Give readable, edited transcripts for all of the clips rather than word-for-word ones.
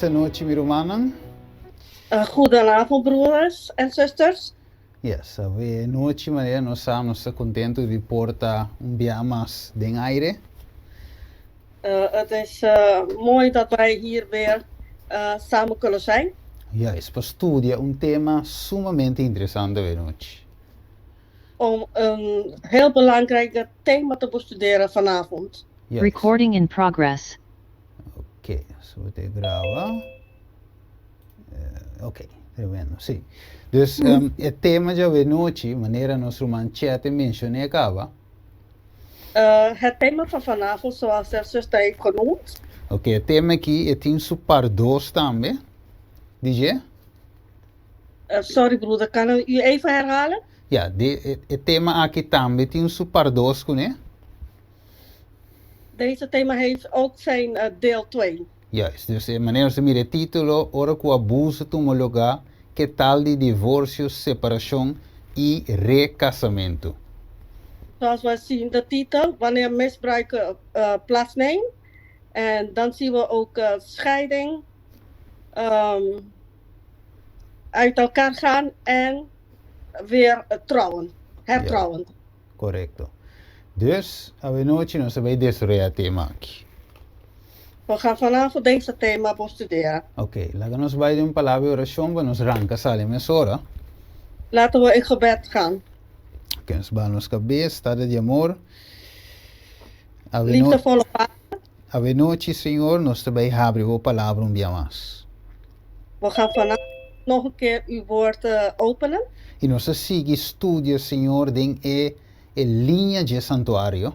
Esta noche, mi hermana. Goedenavond, broeders en zusters. Yes, we noite, Maria, nós estamos contentes de portar dia mais den aire. Het is mooi dat wij hier weer samen kunnen zijn. Yes, para studiar tema sumamente interessante we noite. Om een heel belangrijk thema te bestuderen vanavond. Yes. Recording in progress. Ok, so te grava. Ok, tremendo, sim. Dus het thema de we noite, maneira nós roman chat mencionei acaba. Het thema van vanavond, zoals de zuster heeft genoemd. Ok, het thema aqui é tem super dos também. DJ? Sorry broeder, kan u even herhalen? Ja, het thema aqui também tem super dos, né? Deze thema heeft ook zijn deel 2. Juist, dus wanneer ze mire título, ora com abuso homologar, que tal de divórcio, separação e recasamento. Zoals we zien de titel, wanneer misbruik plaatsneemt. En dan zien we ook scheiding, uit elkaar gaan en weer trouwen, hertrouwen. Ja, correcto. Dus, a noite nós vamos destruir tema aqui. We gaan vanavond deze thema bestuderen. Ok, laten we bij de palavra oração, we nos ranca sale mesora. Laten we in gebed gaan. Ok, nos ba nos cabeça, estado de amor. Liefdevolle Vader. A noite, Senhor, nós também abrimos a palavra dia mais. We gaan vanavond nog een keer uw woord openen. E nós seguimos estudia, Senhor, den linha de santuário.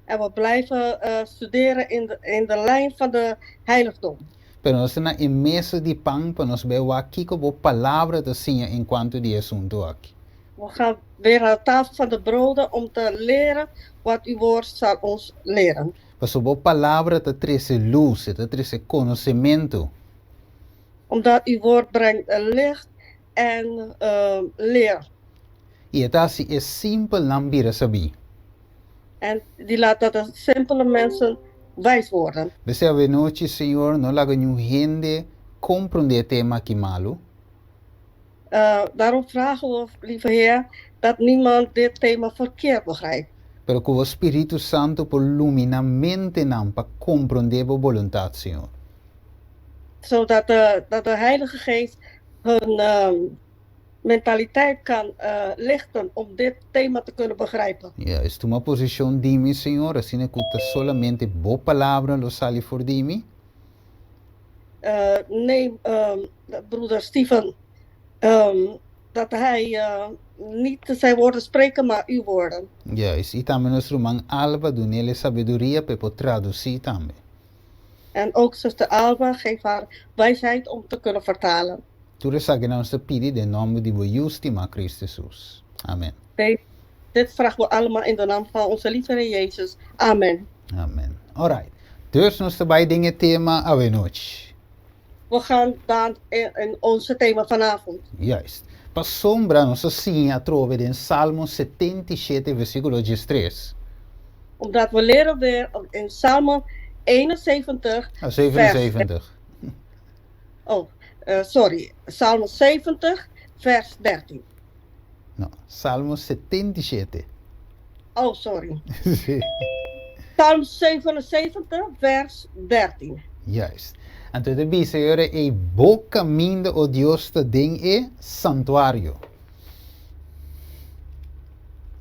En we blijven studeren in de lijn van de heiligdom. Pero nós na mesa de pão para nós ver aqui como palavra da Senhor enquanto de assunto aqui. We gaan weer aan de tafel van de broden om te leren wat uw woord zal ons leren. Mas a palavra te traz luz, te traz conhecimento. Omdat uw woord brengt licht en leer. E het is simpel nambira sabi. En die laat dat de simpele mensen wijs worden. Dus we noite, Senhor, não laga nenhum gente compreender tema que malo. Daarom vragen we, lieve Heer, dat niemand dit thema verkeerd begrijpt. Pero que o Espírito Santo por ilumina mente nam para compreender a vontade, Senhor. Zodat de Heilige Geest hun mentaliteit kan lichten om dit thema te kunnen begrijpen. Ja, is uma posição de mim, Senhor, assim é que solamente boa palavra lo sali for de mim. Neem broeder Steven dat hij niet zijn woorden spreken, maar uw woorden. Ja, e também nós irmão Alba do nele sabedoria para poder traduzir também. En ook zuster Alba geeft haar wijsheid om te kunnen vertalen. Tudo isso que nós te pedimos em nome de Justima Cristo Jesus. Amen. Dit vragen we allemaal in de naam van onze lieve Heer Jezus. Amen. Amen. Alright. Dus nós bij dingen thema a noite. We gaan dan in onze thema vanavond. Juist. Para sombra nós assim a trove in Salmo 77 versículo 3. Omdat we leren weer in Psalm 71. 77. Sorry, Psalm 70, vers 13. No, Salmo 77. Oh, sorry. Psalm 77, vers 13. Juist. En toen de Senhor é bom caminho o Deus te ding é santuário.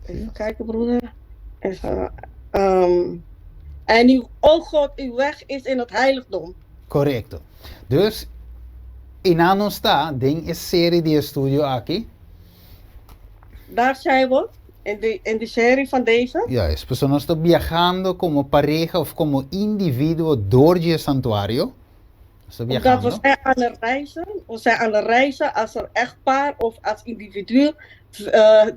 Even kijken, broeder. En uw, o God, uw weg is in het heiligdom. Correcto. Dus in aan ons está, ding is serie de estudio aqui. Daar zijn we, in de serie van deze. Ja, es pues nós estamos viajando como pareja of como individuo door het santuario. Omdat we zijn aan het reizen. We zijn aan het reizen als een echtpaar of als individu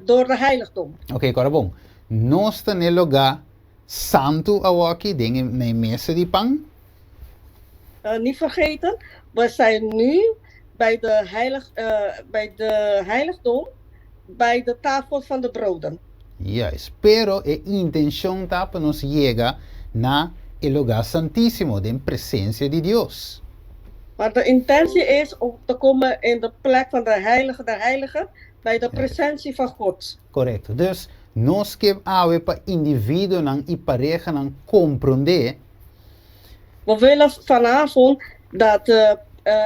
door de heiligdom. Oké, agora bom. Nós estamos no lugar santo aqui, ding na mesa de pão. Niet vergeten, we zijn nu bij de heiligdom, bij de tafel van de broden. Yes, pero a intenção está para nos chegar na el lugar santíssimo, de presença de Deus. Maar de intentie is om te komen in de plek van de heilige der heiligen, bij de presentie van God. Correcto. Dus, nós que awe pa individuo nang ipareja nang comprender, We willen vanavond dat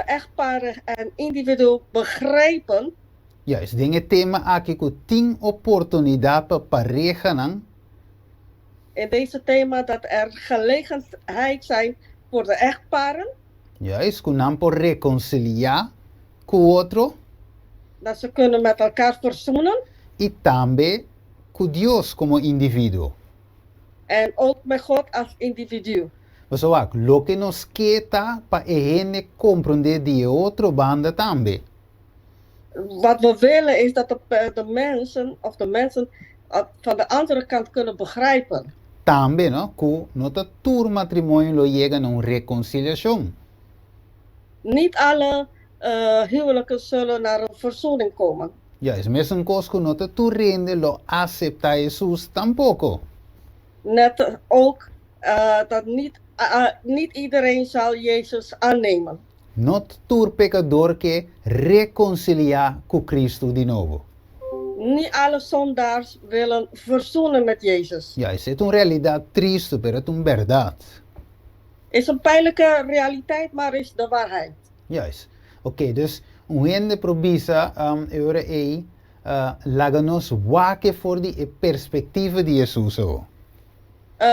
echtparen en individuen begrijpen juist, dingen thema aki ku ting oportunidad pa pareja nang, in deze thema dat er gelegenheid zijn voor de echtparen, juist, ku nam por reconciliar ku outro, dat ze kunnen met elkaar verzoenen y también ku Dios como individuo. en ook met God als individu. Então, lo que nos queda para gente compreender de outro banda também. Wat we willen is dat de mensen van de andere kant kunnen begrijpen. Também, não? Que nota tour matrimônio lo chega numa reconciliação. Niet alle huwelijken zullen naar een verzoening komen. Ja, is mesmo coisa que nota tu rende lo acepta Jesus tampoco. Net ook dat niet iedereen zal Jezus aannemen. Not tur pecador que reconciliar com Cristo de novo. Niet alle zondaars willen verzoenen met Jezus. Ja, is het een realidad triste, pero es een verdad. Is een pijnlijke realiteit, maar is de waarheid. Juist. Oké, dus een gente provisa eure laganos waken voor die perspectieven die Jezus zo.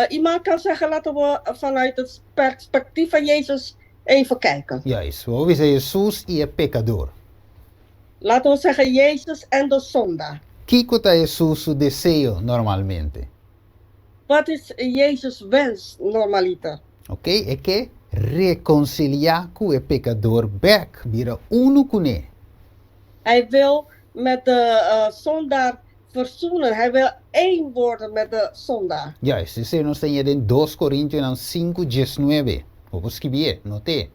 Iemand kan zeggen, laten we vanuit het perspectief van Jezus even kijken. Juist. We zeggen Jezus y el pecador. Laten we zeggen Jezus en de zondaar. Kiko ta Jezus su deseo normalmente. Wat is Jezus' wens normaliter? Oké, é que reconciliar com o pecador back, vira uno com ele. Hij wil met de zondaar verzoenen. Hij wil één worden met de zondaar. Juist, isso nós temos em 2 Coríntios 5:19. Vamos escrever, note.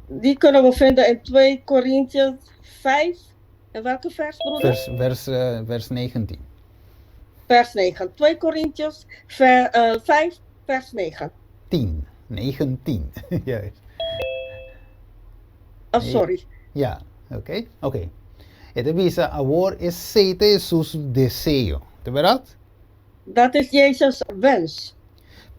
Die kunnen we vinden in 2 Korintiërs 5. En welke vers, broeder? Vers 19. Vers 9. 2 Korintiërs 5, vers 9. 10. 19. Juist. Oh, sorry. Ja, oké. Oké. Het visa amor es aceita Jesus deseo. ¿De verdad? Dat is Jezus' wens.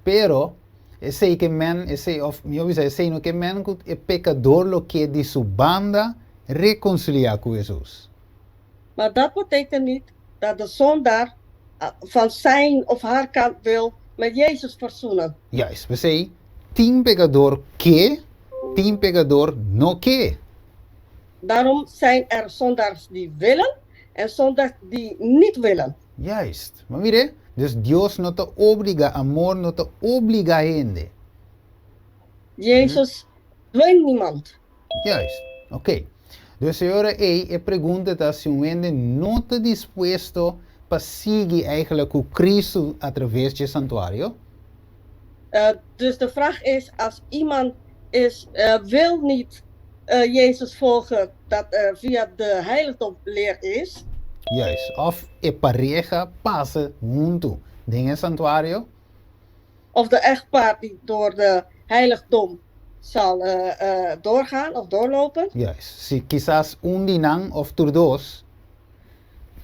Pero ese que men, ese of mi obvisa ese no que men el pecador lo que de su banda reconciliar con Jesús. Maar dat betekent niet dat de zondaar van zijn of haar kant wil met Jezus verzoenen. Juist, we zeggen 10 pecador que, 10 pecador no que. Daarom zijn er zondaars die willen en zondaars die niet willen. Juist. Maar mire, dus Dios no te obliga, amor no te obliga a gente. Jezus dwingt niemand. Juist. Ok. Dus agora a pergunta está se um ende não está disposto para seguir eigenlijk o Cristo através do santuário. Dus de vraag is, als iemand wil niet Jezus volgen dat via de heiligdomleer is. Juist. Of a pareja passa junto dentro do santuário. Of de echtpaar die door de heiligdom zal doorgaan of doorlopen. Juist. Se quizás dinang of dos.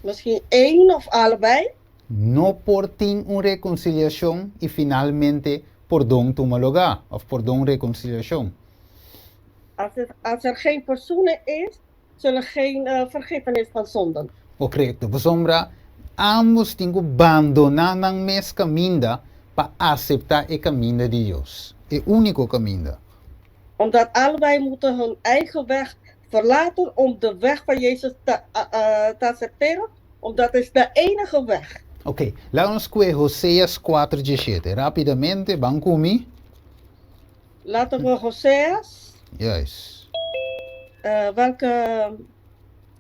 Misschien één of allebei. No por tin una reconciliación y finalmente por don homologar of por don reconciliación. Als er geen verzoening is, zullen geen vergiffenis van zonden. Correcto. Por sombra, ambos tingo abandonar ng mes caminho para aceitar o caminho de Deus. O único caminho. Omdat allebei moeten hun eigen weg verlaten om de weg van Jezus te accepteren. Omdat het is de enige weg. Ok, laten we Hoseas 4:17. Rapidamente, van comigo. Laten we Hoseas. Juist. Welke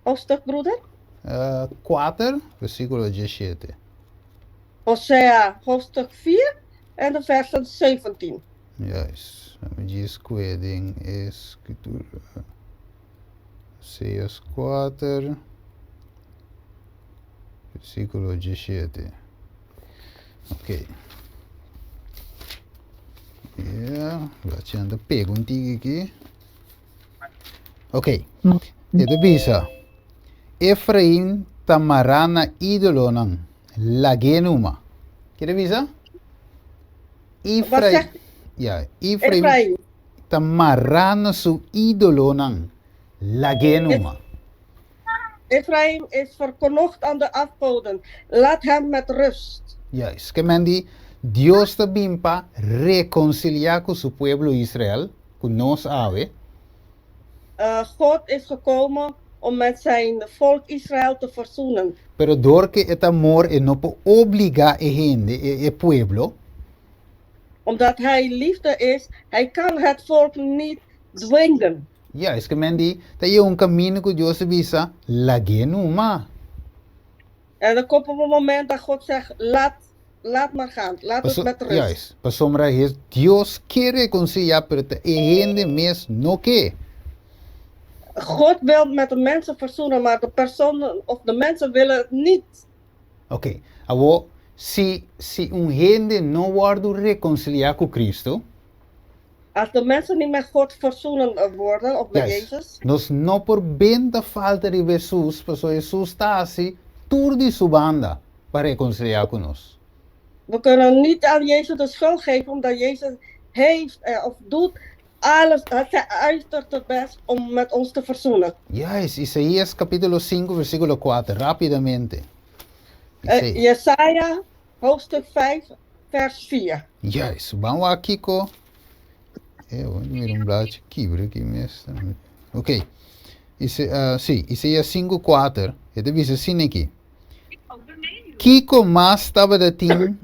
hoofdstuk, broeder? 4, versículo 17. Hosea, hoofdstuk 4 en de versen 17. Juist. Vamos dizer em escritura. Hoseas 4, versículo 17. Ok. Ja, wat je aan de pergunta aqui. Ok. Dit bisa. Efraim tamarana idolonang lagenuma. Kira bisa? Wat zegt Ja, Efraim Ephraim? tamarana su idolonang lagenuma. Ephraim is verknocht aan de afgoden. Laat hem met rust. Juist. Que mendi Dios te bimpa reconciliar con su pueblo Israel, con nos ave. God is gekomen om met zijn volk Israël te verzoenen. Pero door que et amor e no po obliga e gente, e pueblo, Omdat hij liefde is, hij kan het volk niet dwingen. ja, es que mendi, dat je un camino que Dios te visa, la genuma. En er komt op een moment dat God zegt, laat maar gaan, laat het met rust. Juist. Para sombra es, Dios quiere reconciliar, pero te e gente mes no que. God wil met de mensen verzoenen, maar de personen of de mensen willen het niet. Ok. Abo, si un gente no guarda reconciliar con Cristo, Als de mensen niet met God verzoenen worden, of met Juist. Jezus, Nos no por benta falta de Jesús, pues Jesús está así, turdi su banda para reconciliar con nos. we kunnen niet aan Jezus de schuld geven, omdat Jezus heeft of doet alles, hij uiterst het best om met ons te verzoenen. Yes, Isaías capítulo 5, versículo 4, rápidamente. Jesaja, hoofdstuk 5, vers 4. Yes, vamos aqui com... vou ver um blaadje quebra aqui mesmo. Ok. Sim, Isaías 5, 4. Het diz assim aqui. Kiko mas estava da tim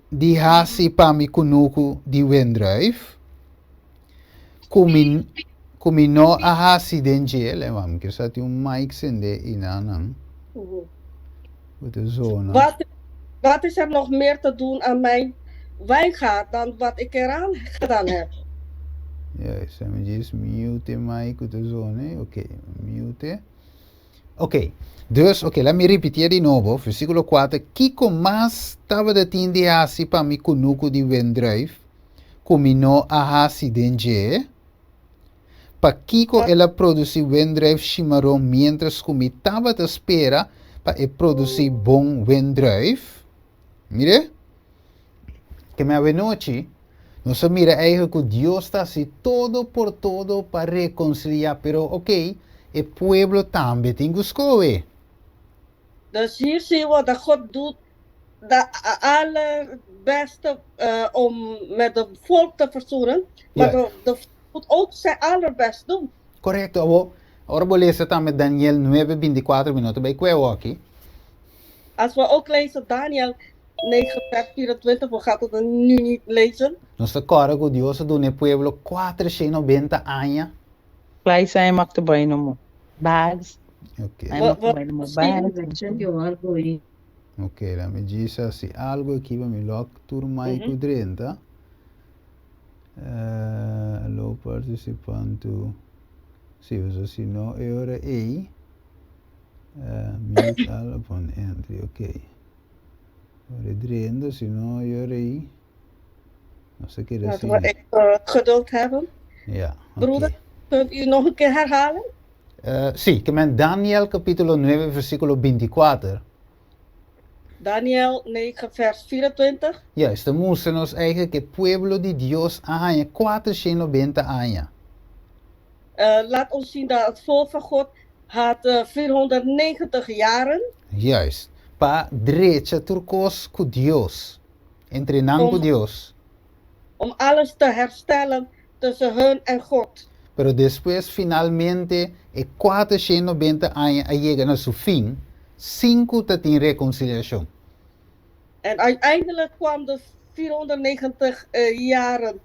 di hasi pami kunuku di wendruif. Kumino a hasi denje. Lembra que só tinha mic sende inanang. Wat is zo, Wat is er nog meer te doen aan mijn wijngaard dan wat ik eraan gedaan heb? Ja, se me diz mute mic, wat is zo, né? Ok, mute. Ok, dus, ok, laat me repetir de novo, versículo 4. Kiko mas estava de tinde hasi para mi kunuku di wendruif, comino a hasi denje. Pa Kiko ela produzir wendruif chimarrão, mientras comi estava te espera para produzir bom wendruif. Mire, que me avenoche, não se mira eigenlijk que Deus está assim todo por todo para reconciliar, pero ok, o pueblo também tem que escolher. Dus hier zien we dat God doet de allerbeste om met het volk te verzoenen, maar de volk moet ook zijn allerbest doen. Correcto, agora vou ler também Daniel 9, 24 minutos, bij Kweo aqui. Als we ook lezen Daniel 9, vers 24, we gaan het nu niet lezen. Nós agora que Deus do no pueblo 490 anos. Play sa mag to buy no mo. Bags. Ok. Ay mag to buy no mo bags. Ok, lá me diz assim, algo aqui vai me lock turma e com 30. Alô participante. Se usa assim, não é hora aí. Mute all upon entry, ok. Hora 30, se não é hora aí. Não sei o que Laten we even geduld hebben. Ja. Broeder, kunt u nog een keer herhalen? Sí, que men Daniel capítulo 9, versículo 24. Daniel 9, vers 24. Juist, dan moesten ons eigenlijk het pueblo de Dios aan 490 anos. Laat ons zien dat het volk van God had 490 jaren. Juist. Pa derecha turcos com Dios. Entrenando com Dios. Om alles te herstellen tussen hun en God. Pero después finalmente, 490 anos llega a su fin. 5 te tiene reconciliación. En uiteindelijk kwam de 490 jaren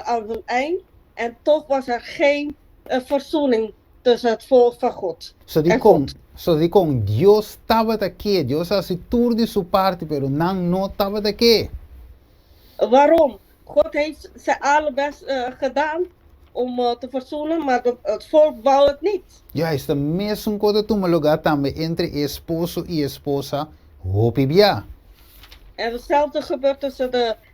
aan hun eind. En toch was er geen verzoening tussen het volk van God. So die kon Dios estaba aquí. Dios hace tour de su parte, pero no estaba aquí. Waarom? God heeft zijn allerbest gedaan om te verzoenen, maar het volk wou het niet. Juist, de mesmo coisa tu lugar também entre esposo e esposa, hoop ja. En hetzelfde gebeurt tussen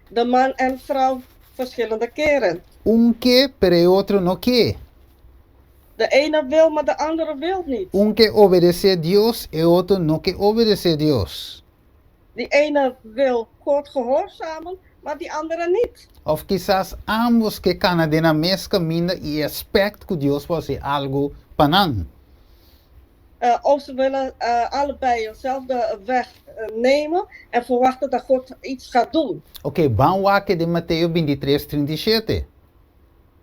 de man en vrouw verschillende keren. Un que, pero el otro no que. De ene wil, maar de andere wil niet. Un que obedece a Dios, el otro no que obedece a Dios. Die ene wil God gehoorzamen, maar die andere niet. Of quizás ambos que canan de la mes camino y expect que Dios va a hacer algo panan. Of ze willen allebei dezelfde weg nemen en verwachten dat God iets gaat doen. Ok, vamos a que de Mateo 23:37.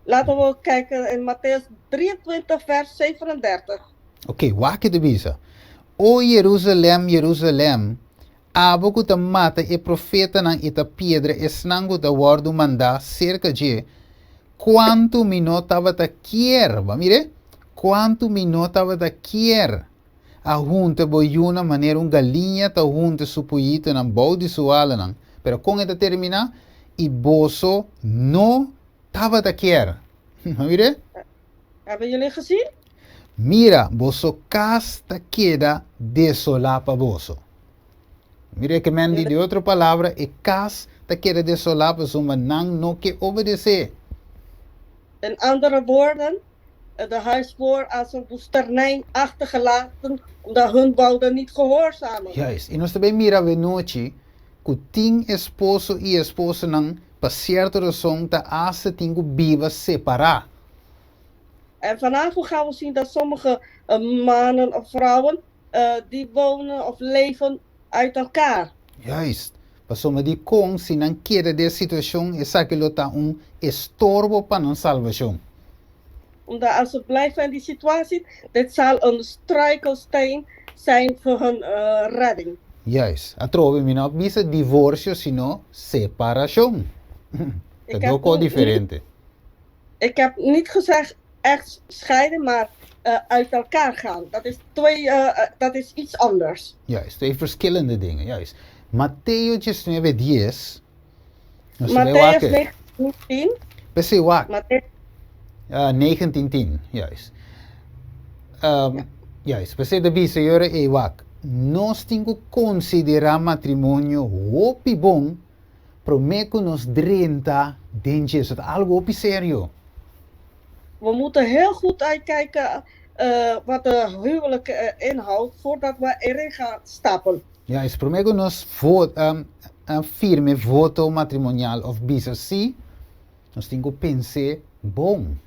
Laten we kijken in Matthäus 23, vers 37. Ok, wakke de bisa. O Jerusalem, Jerusalem, abo que te mata e profeta nang ita piedra esnango da wardu manda cerca de quanto minotava ta quier, va mire? Quanto minotava ta quier. A junta boiuna maneira galinha ta junta supuito nan bau di suala nang. Pero con esta termina, i boso no tava ta quier. Va mire? Hebben jullie gezien? Mira, vosso casta queda desolapa vosso. Mira que men di de outra palavra, e cas ta queda desolapa, zoma nang no que obedecer. In andere woorden, de huispoor als een woesternij achtergelaten, omdat hun wouden niet gehoorzamen. Juist. E nós também mira we noite, que ting esposo e esposa nang, pa certa razão, ta asa tingo biva separar. En vanavond gaan we zien dat sommige mannen of vrouwen, die wonen of leven uit elkaar. Juist. Pa soma di kong, si nang queda de situação, e sa que lo ta estorbo pa non salvação. Omdat als ze blijven in die situatie, dit zal een struikelsteen zijn voor hun redding. Juist. A trove mi não bisa divórcio, sino separação. Dat is ook al diferente. Ik heb niet gezegd echt scheiden, maar uit elkaar gaan. Dat is iets anders. Juist, twee verschillende dingen, juist. Mateo 19:10. Matthäus 19:10. Pese wak. Matthäus 19:10, juist. Juist, pese de bisa yore e wak. Nós tingo considerar matrimônio hopi bom, promeco nos 30 dentjes, het algo hopi sério. We moeten heel goed uitkijken wat de huwelijk inhoudt voordat we erin gaan stappen. Juist, promeco nos firme voto matrimonial of bisa si, nos tingo pense bom.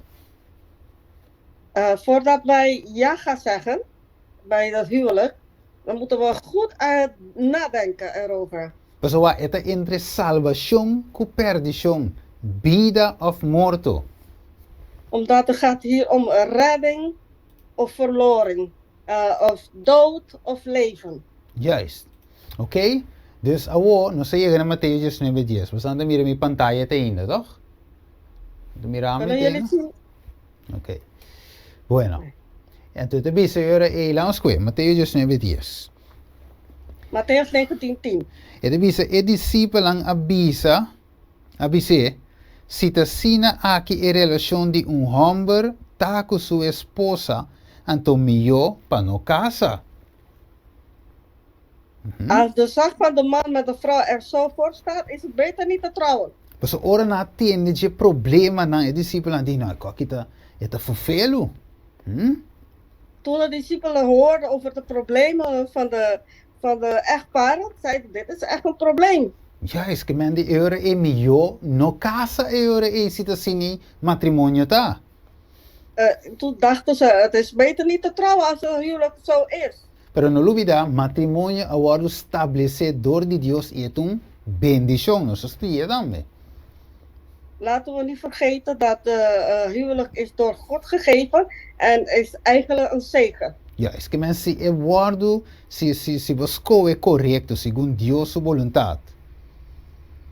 Voordat wij ja gaan zeggen bij dat huwelijk, dan moeten we goed nadenken erover. Pessoal, é entre salvação e perdição, vida of morto. Omdat het gaat hier om redding of verloring, of dood of leven. Juist. Ok? Dus agora, nós chegamos na Mateus 19:10. Você anda mira minha pantalla até ainda, toch? Kunnen jullie zien? Ok. Bueno. Então, te bisa yora e laos kwe, Mateus 19:10. Matthäus 19:10. E te bisa e discípulo avisa, se sina aqui e relação de homem tá com sua esposa, então melhor para não casa. Als de zak van de man met de vrouw er zo voor staat, is het beter niet te trouwen. Mas ora na atende de problema na e discípulo di na ko kita eta vervelo. Toen de discipelen hoorden over de problemen van de echtparen, zeiden dit is echt een probleem. Juist, que men de eure e melhor no casa eure e situação matrimônio tá. Toen dachten ze, het is beter niet te trouwen als een huwelijk zo is. Pero no olvida, matrimônio agora estabelecedor de Deus e é bendição, nós estudamos também. Laten we niet vergeten dat huwelijk is door God gegeven en is eigenlijk een zegen. Juist, que men se guardo, se buscou é correto, segundo Deus sua vontade.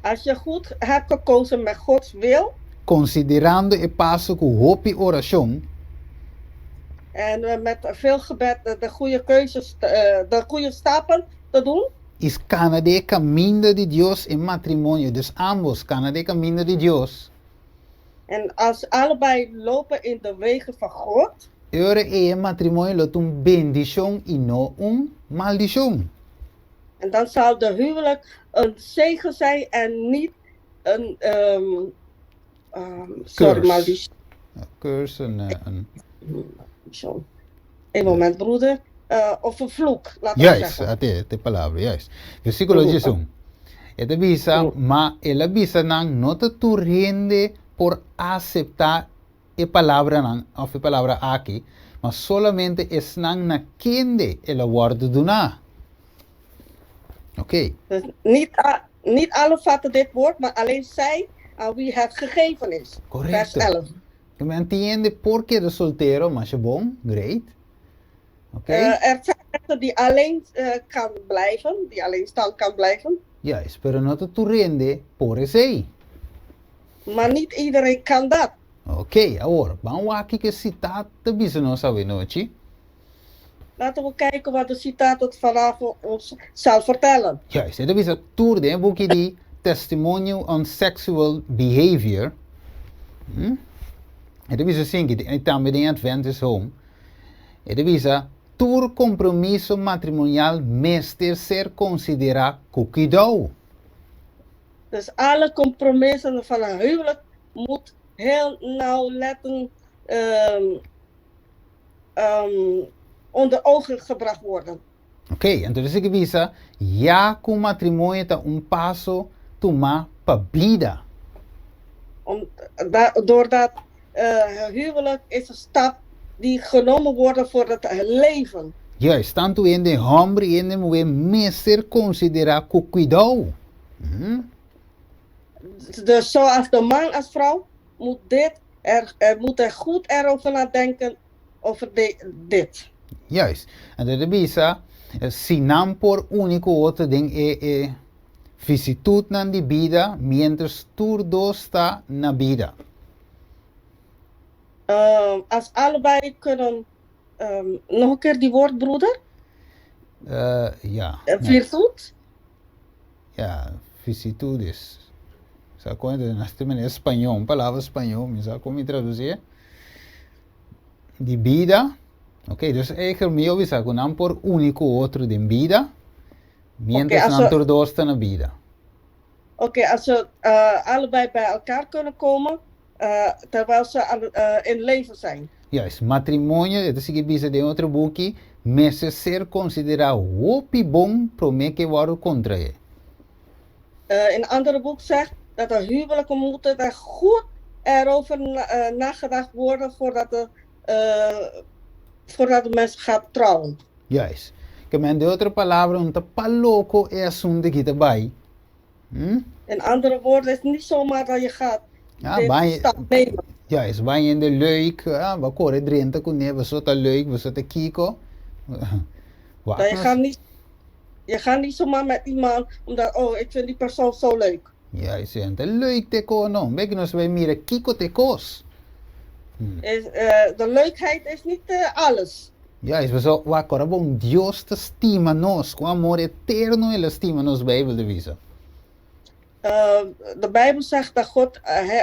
Als je goed hebt gekozen met Gods wil. Considerando e passo com hopi oração. En met veel gebed de goede keuzes, de goede stappen te doen. Is Canadá caminho de Deus em matrimônio, dus ambos Canadá caminho de Deus. En als allebei lopen in de wegen van God. Ora é matrimônio lot bendição e não maldição. En dan zal de huwelijk een zegen zijn en niet Sorry, Curse. maar die... Curse, Zo. Een moment, broeder. Of een vloek, laten we Juist, zeggen. te palavra, juist. Versículo 11. Esta visa, ma ela visa nang no te turrende por aceptar a palavra nang, of a palavra aqui, mas solamente es nang na kende ela woord duna. Oké, Dus niet alle vatten dit woord, maar alleen zij aan wie het gegeven is. Vers correcto. 11. Je me entiende por qué de soltero, mas je bon, great. Oké, Er zijn mensen die alleen kan blijven, die alleenstaand kan blijven. juist, pero no te turrende por ese. Maar niet iedereen kan dat. Oké, agora, vamos aqui que citar de visa nos noite. Laten we kijken wat de citaat het vanavond ons zal vertellen. Juist, dat is het tour de boekje die Testimonial on Sexual Behavior. En dat is een zin die también de Adventist Home. En dat is een tour compromiso matrimonial meester ser considera cuidado. Dus alle compromissen van een huwelijk moet heel nauwlettend onder ogen gebracht worden. Ok, então significa já que o matrimônio está passo tomar para vida. Doordat huwelijk is een stap die genomen wordt voor het leven. Juist, tanto in de homem e in de mulher meester considera cuidado. Dus zoals de man als vrouw moet moet er goed erover nadenken over dit. Juist. En dat bisa, si não por único outro ding vicissitude na die vida, mientras tu dos está na vida. Als allebei kunnen, nog een keer die woord, broeder? Ja. Virtude? Ja, vicissitudes. Sabe quando nós temos em espanhol, palavra espanhol, mas sabe como traduzir? De vida. Ok, dus eigenlijk meu bisa que não por único outro de vida, mientras não tu dos está na vida. Oké, als ze allebei bij elkaar kunnen komen, terwijl ze in leven zijn. Juist, matrimônio, het is gebisa de outro boekje, mas ser considerado opi bom prome que worden contra je. In een andere boek zegt dat de huwelijken moeten er goed erover nagedacht worden voordat de mens gaat trouwen. Juist. Que men de outra palavra não tá paloco é assunto que tá vai. In andere woorden is het niet zomaar dat je gaat dit stap nemen. Juist, vai in de leuk, we corre drenta com ne, we sota leuk, we sota kiko. Je gaat niet zomaar met iemand omdat, oh, ik vind die persoon zo leuk. Juist, en de leuk te ko no, weet je nog wij mire kiko te kos. De leukheid is niet alles. Juist, we zo, wa corre bom Dios te estima nos, com amor eterno ele estima nos Bijbel de visa. De Bijbel zegt dat God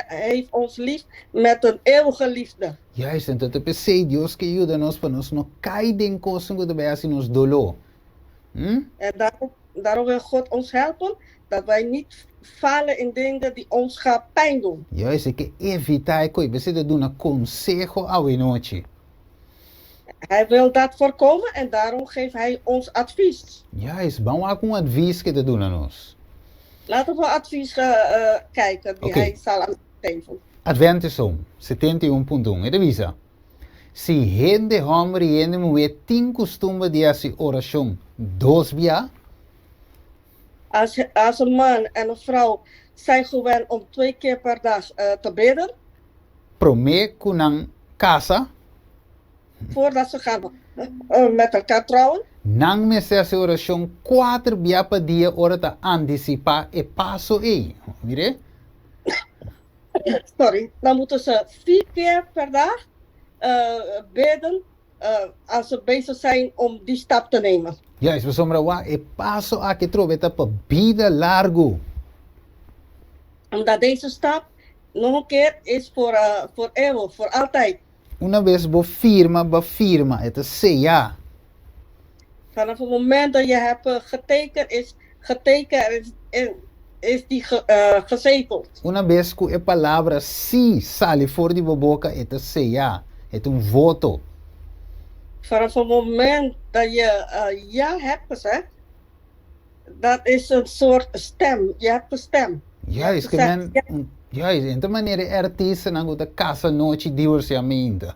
heeft ons lief met een eeuwige liefde. Juist, en dat is Dios que ajuda nos para nos no cair den coisa que vai assim nos dolor. En daarom wil God ons helpen dat wij niet falen in dingen die ons gaan pijn doen. Juist, ik evitar que we zitten doen een consejo a noite. Hij wil dat voorkomen en daarom geeft hij ons advies. Juist, vamos lá com advies que te doen aan ons. Laten we advies kijken die hij zal geven. Adventist Home, 71.1, het visa. Si gente homem e gente mulher tem costume de fazer oração dos via. Als een man en een vrouw zijn gewend om 2 keer per dag te bidden. Prome kunang casa. Voordat ze gaan met elkaar trouwen. Nang me se hace oração 4 via per dia ora ta antecipar e passo e. Mire? Sorry, dan moeten ze 4 keer per dag bidden als ze bezig zijn om die stap te nemen. Juist, we sombra wa e passo a que troveta pa vida largo. Omdat deze stap nog een keer is voor eeuwig, voor altijd. Una vez bo firma, het is ja. Vanaf het moment dat je hebt getekend, is getekend is die gezegeld. Una vez que a palavra sí sale voor die boca, het is ja, het een voto. Vanaf het moment dat je ja hebt gezegd, dat is een soort stem. Je hebt een stem. Juist, que Gezegd, men, ja. juist, en de manier artiesten dan de casa noche divorciamento.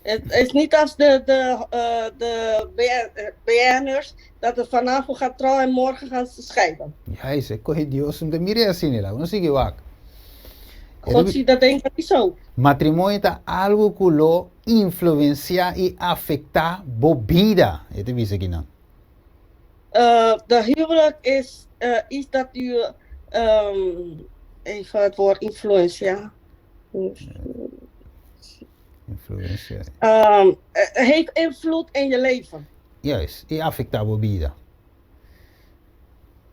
Het is niet als de BN'ers dat het vanavond gaat trouwen en morgen gaan ze scheiden. Juist, ik kon Dios om de mire assim nela, não sei que God ziet dat denk ik niet zo. Matrimonio é algo que lo influencia e afecta bo vida. Het is aqui não. De huwelijk is iets dat u, even het woord influencia, Influencia. heeft invloed in je leven. Juist, e afecta bo vida.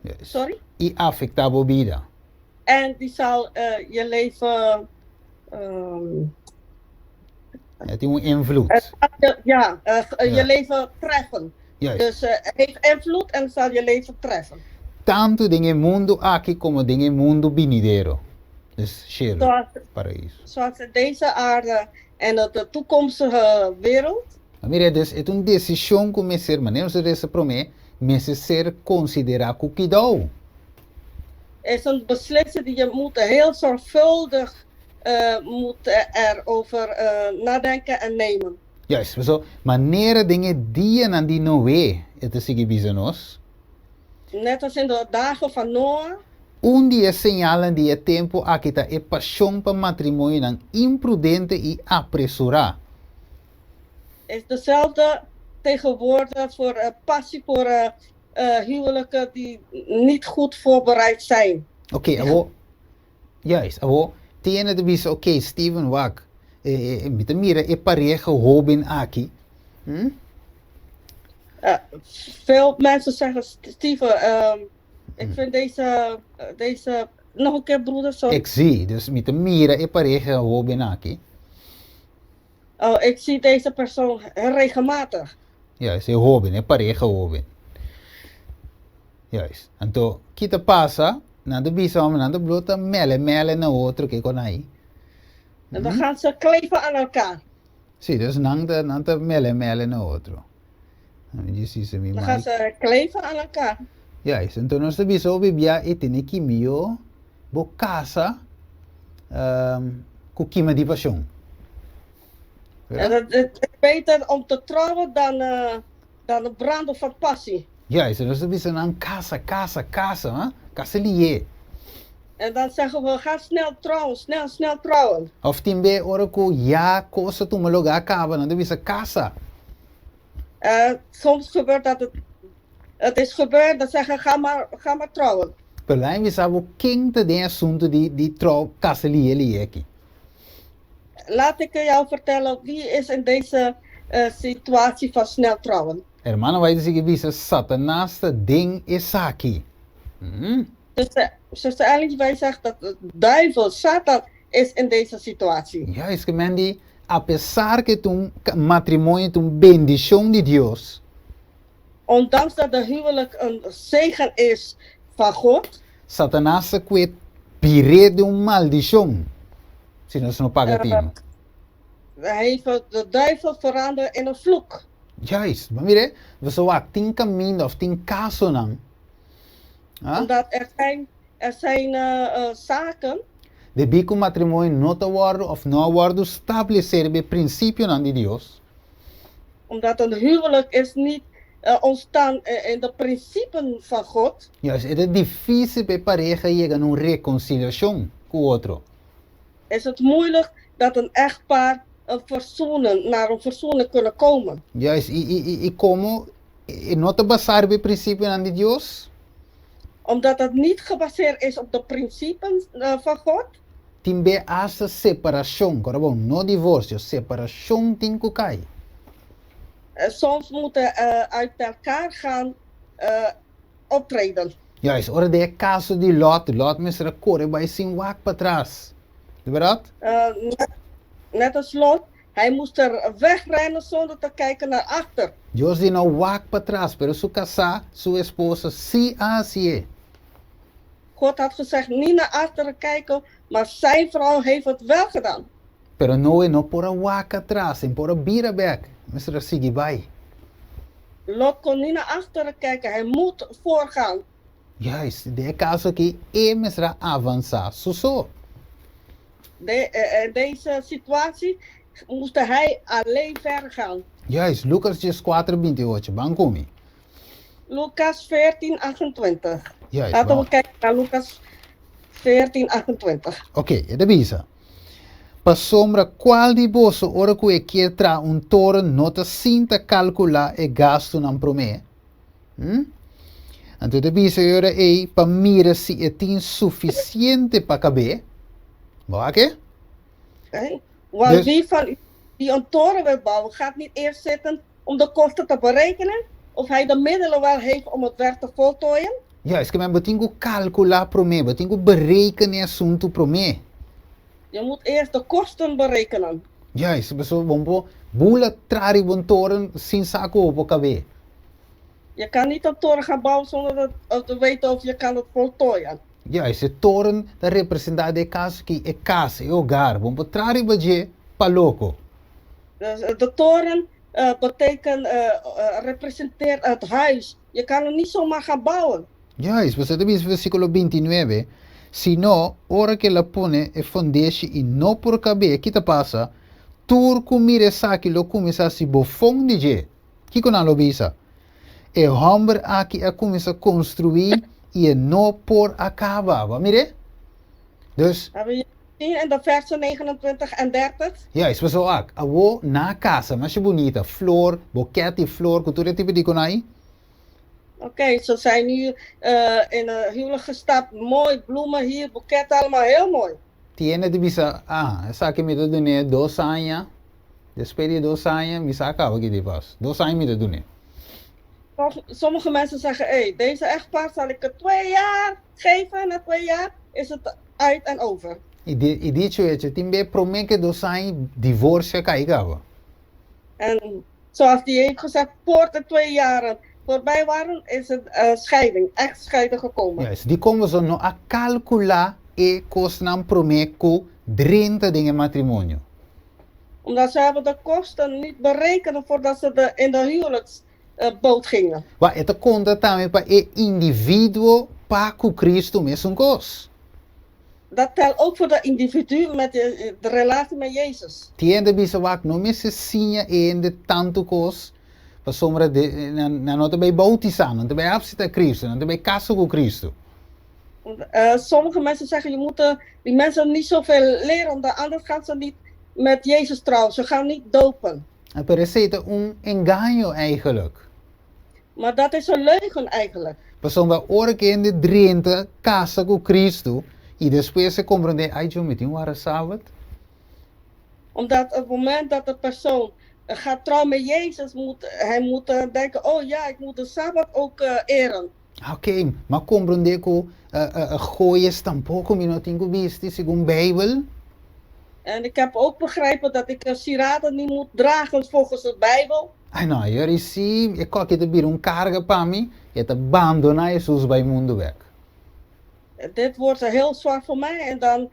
Juist. Sorry? E afecta bo vida. En die zal je leven, Het is een invloed. ja, je Ja. leven treffen. Juist. Dus het heeft invloed en zal je leven treffen. Tanto dingen mundo aqui como dingen mundo venidero. Dus cielo, Zoals, paraíso. zoals in deze aarde en de toekomstige wereld. Mira, dus het is een decisão que me ser, mas não se promete, me ser considerar cuidado. Is een beslissing die je moet heel zorgvuldig moet erover nadenken en nemen. Juist, so, maneira dingen die en die não é, het is aqui bizanos. Net als in de dagen van Noah Dia señalan dia tempo aqui tá é paixão para matrimônio não imprudente e apressurar. is dezelfde tegenwoordig voor passie voor huwelijken die niet goed voorbereid zijn. Oké, abo, juist, abo, tiene de bisa, oké, Steven Wack, met de mira é pareja hobin aqui. Veel mensen zeggen, Steven, ik vind deze, nog een keer broeder, sorry. Ik zie, dus met de mira é pareja hobin aqui. Ik zie deze persoon regelmatig. Juist, é hobin, é pareja hobin. Juist, então, kita passa, na de bisa, na de blota, mele na outro que con aí. En dan gaan ze kleven aan elkaar. Sim, dus nanta mele na outro. Disse mi Dan gaan ze kleven aan elkaar. Juist, então nós também só bebia e tem que mio, bo casa, com queima de paixão. En het is beter om te trouwen dan de branden van passie. Juist, nós também só não casa, hè? Casa lié. En dan zeggen we, ga snel trouwen, snel trouwen. Of timbe ora ko ja cosa tu me loga acaba, não deve ser casa. Soms gebeurt dat het is gebeurd, dan zeggen ga maar trouwen. Pelijn we sabe quem te den assunto die trouw casa lié aqui. Laat ik jou vertellen, wie is in deze situatie van snel trouwen. Hermano, vai dizer que visa Satanás te ding is aqui. Zuster Ellen, wij zeggen dat de duivel, Satan, is in deze situatie. Ja, es que Mandy, a pesar que tu matrimonio tu bendición de Dios, Ondanks dat de huwelijk een zegen is van God, Satanás se quet pire de un maldición. Si no se no paga tino. heeft de duivel veranderd in een vloek. Juist, maar mire, we zo wat 10 caminho of 10 caso dan. Omdat er zijn zaken De bico matrimonio no te worden of no worden establecer be principio nan de Dios. omdat een huwelijk is niet ontstaan in de principes van God. Juist, het is difícil be pareja llegar a una reconciliación con otro. Is het moeilijk dat een echtpaar naar een verzoening kunnen komen. Juist, y como no te basar be principio nan de Dios. Omdat het niet gebaseerd is op de principes van God. Timbe asa separación, corabon, no divorcio, separación tinko kai. Soms moeten uit elkaar gaan optreden. Juist, ora de caso de Lot me será corre bij sin wak para trás. De verdad? Net als Lot, hij moest er wegrennen zonder te kijken naar achter. Dios di no wak para trás, pero su casa, su esposa, sí así es. God had gezegd niet naar achteren kijken, maar zijn vrouw heeft het wel gedaan. Pero no por a waka atrás, en por a bira back. Mr. Sigibay. Lot kon niet naar achteren kijken, hij moet voorgaan. Juist, de caso que Mr. avançar. So. In deze situatie moest hij alleen verder gaan. Juist, Lucas 4:28, bancomi. Lucas 14:28. Juist. Laten we kijken naar Lucas 14:28. Oké, de bisa. Pa sombra qual di bosso ora que quer tra un toren nota sinta calcula e gasto nan prome. Anto de bisa ora pa mira si het insufficiente pa cabe. Oké? Okay. Want wie van u die een toren wil bouwen, gaat niet eerst zitten om de kosten te berekenen? Of hij de middelen wel heeft om het werk te voltooien? Juist, que men botingo calcula prome, botingo berekenen assunto prome. Je moet eerst de kosten berekenen. Juist, so bombo bula trari bon toren sin saco op cabe. Je kan niet een toren gaan bouwen zonder te weten of je kan het voltooien. Juist, de toren dat representa de caso que é casa, é hogar, bombo trari baje paloco. Dus de toren representeert het huis. Je kan het niet zomaar gaan bouwen. Juist, você também versículo 29. Sino, ora que la pone e fondesce e no por cabe, que te passa? Tur comire saki lo começa a se bofong de je. Que con lo bisa? E hombre aqui a começa a construir e no por acaba. Mire? Dus, Hebben je gezien in de versen 29 en 30? juist, was ook. Awo na casa, mas é bonita. Flor, boquete, flor, cultura tipo de conai. Oké, ze zijn nu in een huwelijk gestapt. Mooi, bloemen hier, boeketten, allemaal heel mooi. Tiene de bisa, essa que me te dune 2 anos. Depois de 2 anos, me saca o que te passa. 2 anos me te dune. Sommige mensen zeggen, deze echtpaar zal ik het 2 jaar geven. Na 2 jaar is het uit en over. E dicho hecho, timbe promete que 2 anos divorcio caiga. En zoals die heeft gezegd, voor de 2 jaren voorbij waren, is het scheiding, echt scheiden gekomen. Yes, die komen zo no a calcular e costan promeco 30 dingen matrimonio. Omdat ze hebben de kosten niet berekend voordat ze in de huwelijksboot gingen. Wa eta conta também para e individuo pa cu Cristo mesmo cos. Dat telt ook voor de individu met de relatie met Jezus. Tiende bisa wak no me se sinha en de tanto cos. Pa sombra de na nota bij bautizando, não bij afzita Cristo, não bij casa com Cristo. Sommige mensen zeggen, je moet die mensen niet zoveel leren, omdat anders gaan ze niet met Jezus trouwen. Ze gaan niet dopen. En per receita engano eigenlijk. Maar dat is een leugen eigenlijk. Pa sombra ora que en de 30 casa com Cristo e depois se compreende, ai eu meti um sábado. Omdat op het moment dat de persoon gaat trouwen met Jezus, hij moet denken, oh ja, ik moet de Sabbat ook eren. Ok, maar compreende que gooies tampoco me não tenho visto segundo Bijbel. En ik heb ook begrepen dat ik sieraden niet moet dragen volgens de Bijbel. Ai não, eu recebi, e qualquer te vir carga para mim, e te abandonar Jesus bij mundo weg. Dit wordt heel zwaar voor mij en dan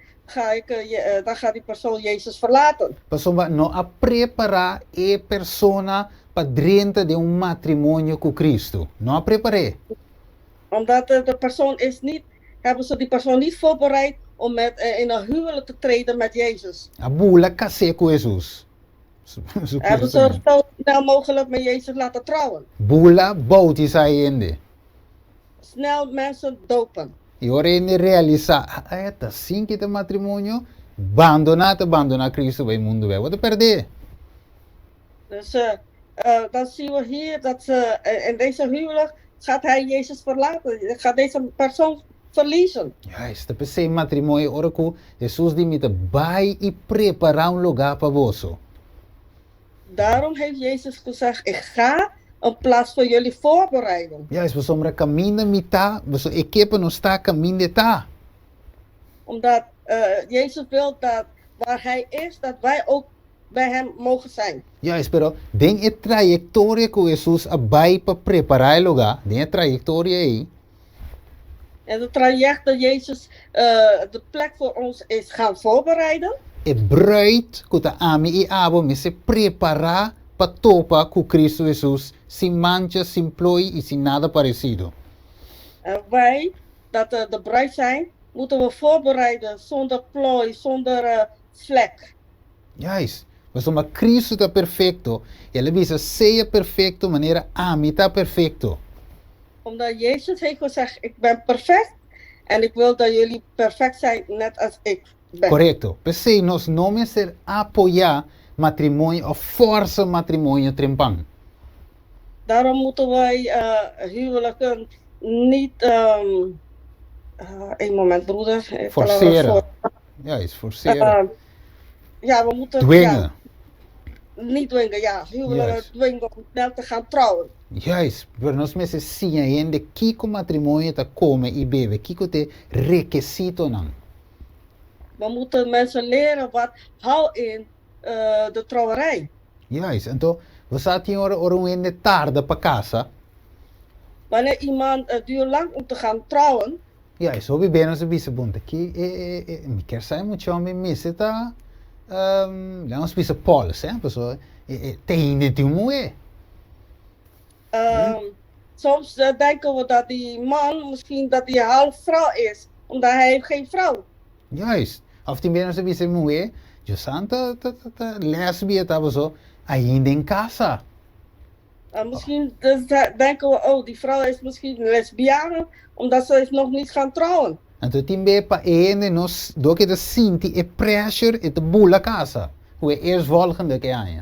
gaat die persoon Jezus verlaten. Pessoa não a preparar e persona para dentro de matrimônio com Cristo. Não a preparei. Omdat de persoon hebben ze die persoon niet voorbereid om in een huwelijk te treden met Jezus. A bula casé com Jesus. Hebben ze zo snel mogelijk met Jezus laten trouwen. Bula bautizar Snel mensen dopen. E ora ele realizar, tá assim que tem matrimônio, abandonar Cristo bij mundo weg. Wat te perder? Dus dan zien we hier dat ze in deze huwelijk gaat hij Jezus verlaten. Gaat deze persoon verliezen. Juist, de PC matrimônio, ora que Jesus die met bij e preparar lugar para vosso. Daarom heeft Jezus gezegd, ik ga een plaats voor jullie voorbereiden. Juist, we sombra caminho mita, we equipe não está caminho de tá. Omdat Jezus wil dat waar hij is, dat wij ook bij hem mogen zijn. Juist, pero den e trajectoria que Jesus abai para preparar lugar, den e trajectoria aí. En het traject dat Jezus de plek voor ons is gaan voorbereiden. E bruid kuta ami e abo me se prepara pa topa ku Cristo Jesus sin mancha, sin ploi e sin nada parecido. En wij, dat de bruid zijn, moeten we voorbereiden zonder plooi, zonder vlek. Juist. Mas uma Cristo tá perfecto. Ele bisa seja perfecto maneira ami tá perfecto. Omdat Jezus heeft gezegd, ik ben perfect. En ik wil dat jullie perfect zijn, net als ik ben. Correcto. Pensei, nós não ser apoiar matrimônio of força matrimônio trempang. Daarom moeten wij huwelijken niet... Een moment, broeder. Ik kan er wel Forceren. Juist, forceren. ja, we moeten... Dwingen. Ja, niet dwingen, ja. Huwelijken Juist. dwingen om snel te gaan trouwen. Juist. Por nós mesmo sim ainda kiko matrimônio tá come e bebe. Kiko te requisito não. We moeten mensen leren wat houdt in de trouwerij. Juist. Então, você tem hora um de tarde para casa. Wanneer iemand het duurt lang om te gaan trouwen, Juist. Zo bij bijna zo bisa bunte. Ki mi quer sair muito homem me se tá lá uns bisa polos, hè? Pessoal, tem de moe. soms denken we dat die man misschien dat hij half vrouw is, omdat hij heeft geen vrouw. Juist. Of die bijna zo bisa moe. Je santa lesbia tava zo ainda em casa. Misschien dus denken we, oh, die vrouw is misschien lesbiane, omdat ze is nog niet gaan trouwen. Então timbe pa ene nos do que de sinti e pressure e de bula casa. Hoe eerst volgende que aan je.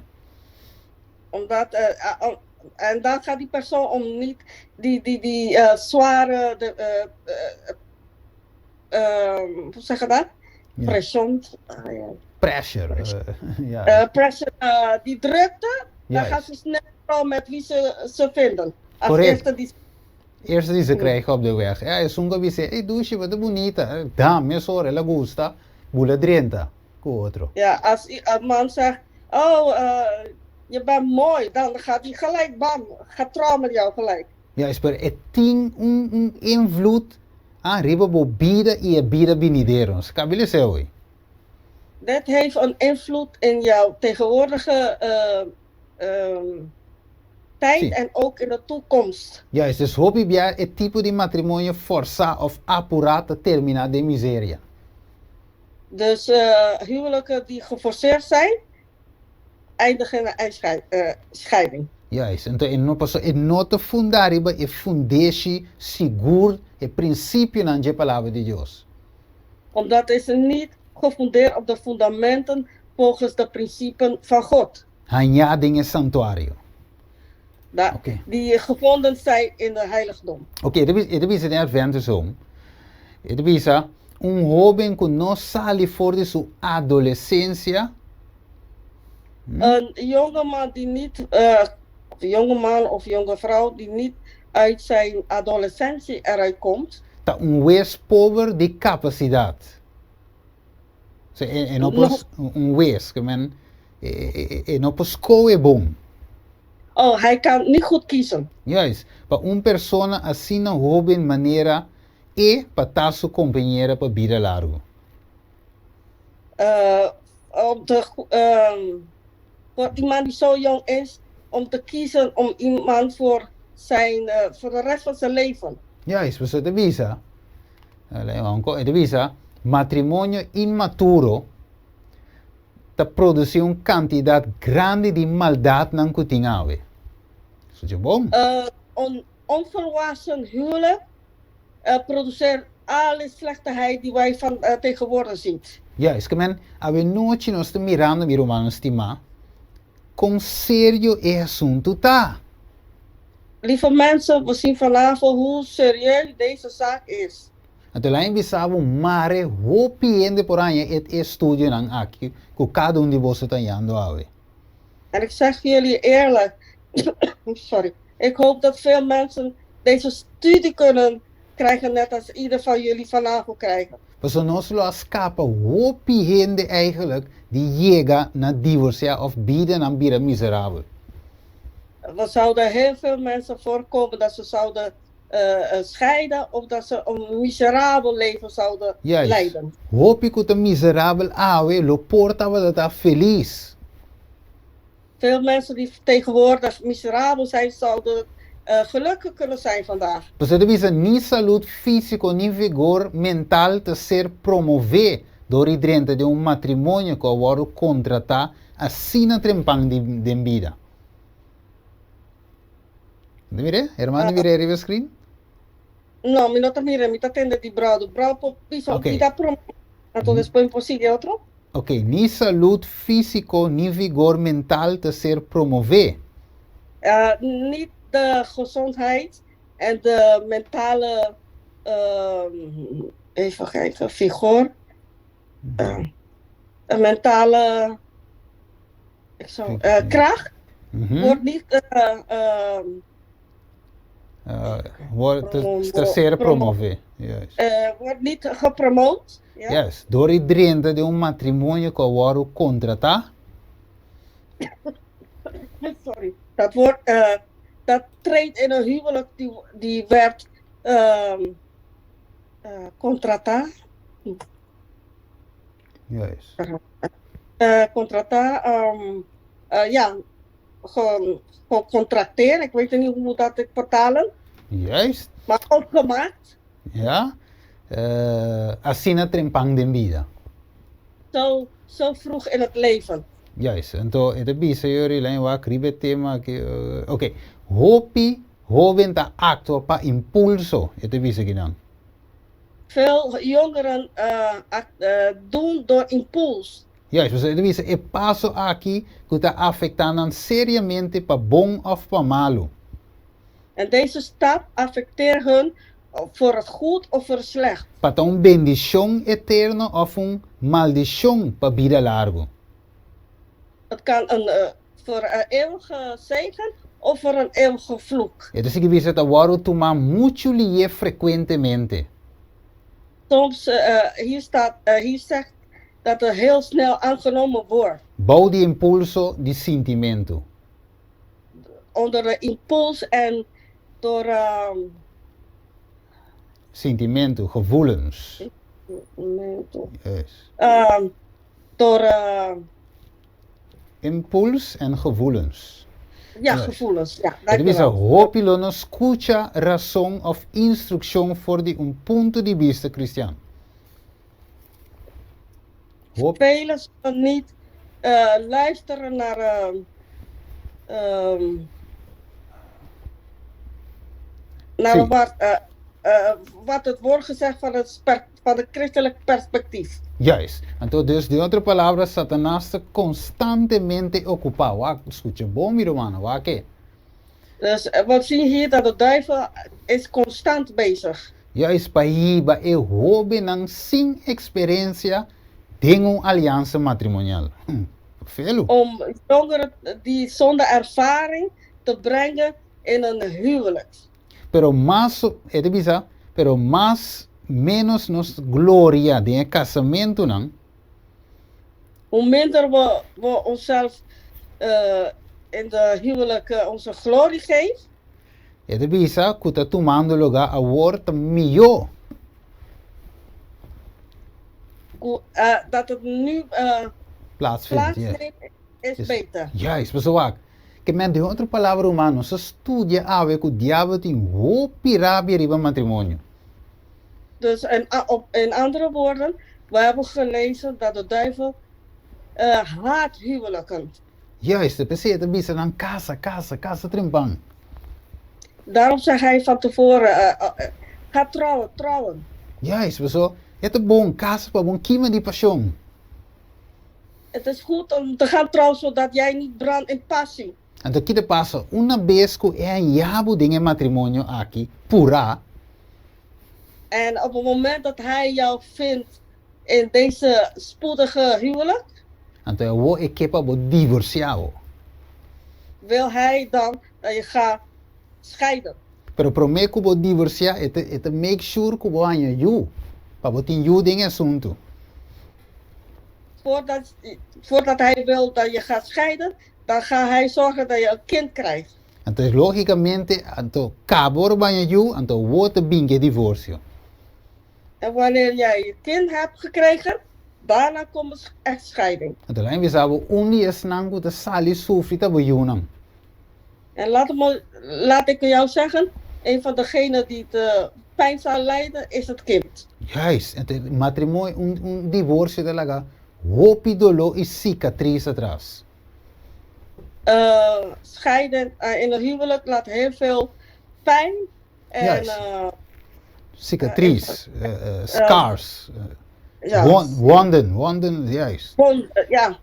Omdat, en dan gaat die persoon om niet die zware, hoe zeg je dat? Ja. Pression. Ja. Pressure. Ja. Pressure, die drukte, dan Juist. gaat ze snel trouwen met wie ze vinden. Als Correct. eerste die Eerste die ze krijgen op de weg. Ja, je zonga wie zei, hey, douche, wat bonita. Dame, sorry, la gusta. Bula 30. Cu outro. Ja, als een man zegt, oh, je bent mooi, dan gaat hij gelijk, bam, gaat trouwen met jou gelijk. Ja, espera, het ting invloed aan riba bo bida e bida binideros. Kabile se hoy. Dit heeft een invloed in jouw tegenwoordige tijd Sim. en ook in de toekomst. Ja, dus hoop je bij het type de matrimonio força of apurata termina de miseria. Dus huwelijken die geforceerd zijn, eindigen in een scheiding. Juist, então ele não passou, ele não te fundar riba e fundeixe seguro e princípio na palavra de Deus. Omdat is niet gefundeerd op de fundamenten volgens de principes van God. Hanha ding santuário. Oké. Die gevonden zijn in de heiligdom. Ok, ele bisa de Adventus home. Ele bisa jovem que não sale voor de sua adolescência. Een jongeman die niet, jongeman of jonge vrouw die niet uit zijn adolescentie eruit komt. Tá wees power de capacidade. So, en op wees, que men, en op escoe bom. Oh, hij kan niet goed kiezen. Juist, para persona assim na jovem maneira e para sua companheira para vida largo. Voor iemand die zo jong is, om te kiezen om iemand voor de rest van zijn leven. Juist, você te visa, te visa, matrimônio imaturo te produzir quantidade grande de maldade na kutingawe. Is dat bom? Onvolwassen huwelijk produceert alle slechtigheid die wij van tegenwoordig zien. Juist, que men, we nooit nos te mirando mi romano stima, com sério e assunto tá. Lieve mensen, we zien vanavond hoe serieus deze zaak is. Então lá em Bissau, mare, hopiende por aí het estudio nang aqui, que cada de vocês está indo a ver. En ik zeg jullie eerlijk, sorry, ik hoop dat veel mensen deze studie kunnen krijgen, net als ieder van jullie vanavond krijgen. Dus nós lo escapa, hopiende eigenlijk, die llega na divorcia of bieden aan bieden miserabel. Er zouden heel veel mensen voorkomen dat ze zouden scheiden of dat ze een miserabel leven zouden Juist. leiden. Hoop ik het een miserabel awe, lo porta we dat feliz. Veel mensen die tegenwoordig miserabel zijn, zouden gelukkig kunnen zijn vandaag. Pues het is ni salud físico ni vigor mental te ser promover door iedereen de un matrimonio que wordt contratar assim na trempang de vida. ¿De mire? Hermano, mire arriba el screen. No, mi no te mire, mi te atende di brado. Brado por piso, Ok. mi da promo. Entonces después imposible otro. Ok, ni salud físico ni vigor mental te ser promover. Niet de gezondheid en de mentale, even kijken, figuur. Een mentale kracht wordt niet Wordt te ser promover. Juist. wordt niet gepromoot. Ja? Yes, door iedereen de un matrimonio que wordt contratar. Sorry. Dat treedt in een huwelijk die werd contratar. Juist. Contratar, ja, gecontracteerd. Ik weet niet hoe moet dat ik vertalen. Juist. Maar ook gemaakt. Ja. Assim na trempang de vida. Zo vroeg in het leven. Juist. Então, het is jullie lijn waar kribe tema que oké. Hopi hoben ta acto pa impulso. Het is gedaan. Veel jongeren doen door impuls. Juist, dus het is een paso aqui que está afectando seriamente pa bom of pa malo. En deze stap affecteert hun voor het goed of voor het slecht. Para een bendición eterno of een maldición pa vida largo. Het kan voor een eeuwige zegen of voor een eeuwige vloek. Het is que het awaro tomar mucho lie frequentemente. Soms, hier zegt dat er heel snel aangenomen wordt. Bouw die impulso, die sentimento. Onder de impuls en door Sentimento, gevoelens. Yes. door Impuls en gevoelens. ja, Yes. gevoelens. Ja, Het is een dankjewel. hopilo no escucha razón of instrucción voor die un punto de vista cristiano. Hoop. Velen zullen niet luisteren naar Zie. wat het wordt gezegd van het christelijk perspectief. Juist. Entonces, de otra palabra, Satanás está constantemente ocupado. Wa, escucha, bom, mi hermano, wa que? Dus we zien hier dat de duivel is constant bezig. Juist, pa hiba e hobe nang sin experiencia dengo alianza matrimonial. Velo. Om jongeren die zonder ervaring te brengen in een huwelijk. Pero más, pero más menos nos gloria de casamento nang. Hoe minder we onszelf in de huwelijk onze glorie geven, Het bisa kuta tomando lugar a wordt mio. dat het nu Plaatsvindt. Yes. plaatsneemt, is Yes. beter. Juist, pessoal. Que men de outra palavra humano, se estudia a ver que o diabo tem hopi rabia riba matrimônio. Dus in andere woorden, we hebben gelezen dat de duivel haat huwelijken. Juist, de peseta bisa dan casa trimpang. Daarom zei hij van tevoren, ga trouwen. Juist, pessoal. Het is bom, casa para bom, kima die passion. Het is goed om te gaan trouwen zodat jij niet brandt in passie. Então, que te passa? Uma vez que é diabo dinge matrimônio aqui, pura, En op het moment dat hij jou vindt in deze spoedige huwelijk, então eu vou equipa bo divorciado. wil hij dan dat je gaat scheiden. Pero prometo que vou divorciar, het make sure que vou ganhar you. Para botar you dinge assunto. Voordat hij wil dat je gaat scheiden, dan gaat hij zorgen dat je een kind krijgt. Entonces, lógicamente, anto cabor banha you, anto wote binge divorcio. En wanneer jij je kind hebt gekregen, daarna komt echtscheiding. Anto lang we sabo undi is nangu te sali sufrita boyunam. En laat ik jou zeggen, een van degenen die het pijn zal lijden, is het kind. Juist, ente matrimonio, divorcio talaga, hopi dolo y cicatriz atrás. Scheiden in een huwelijk laat heel veel pijn en Juist. Cicatriz, scars, ja, wonden, juist.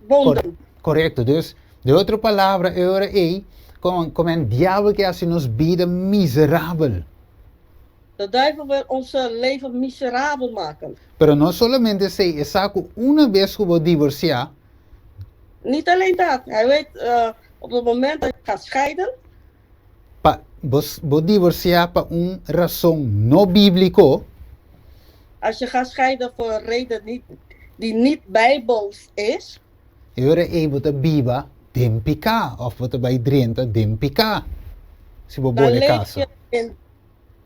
wonden. Correcto, dus de otra palabra ahora es como el diablo que hace nos vida miserable. De duivel wil ons leven miserabel maken. Pero no solamente se saco una vez que vos divorciar, Niet alleen dat, hij weet op het moment dat je gaat scheiden, vos divorciar por una razón no bíblico, als je gaat scheiden voor een reden die niet bijbels is, ahora es bota biba den pica, of bota bij drenta den pica. Si vos dan bole leef, casa.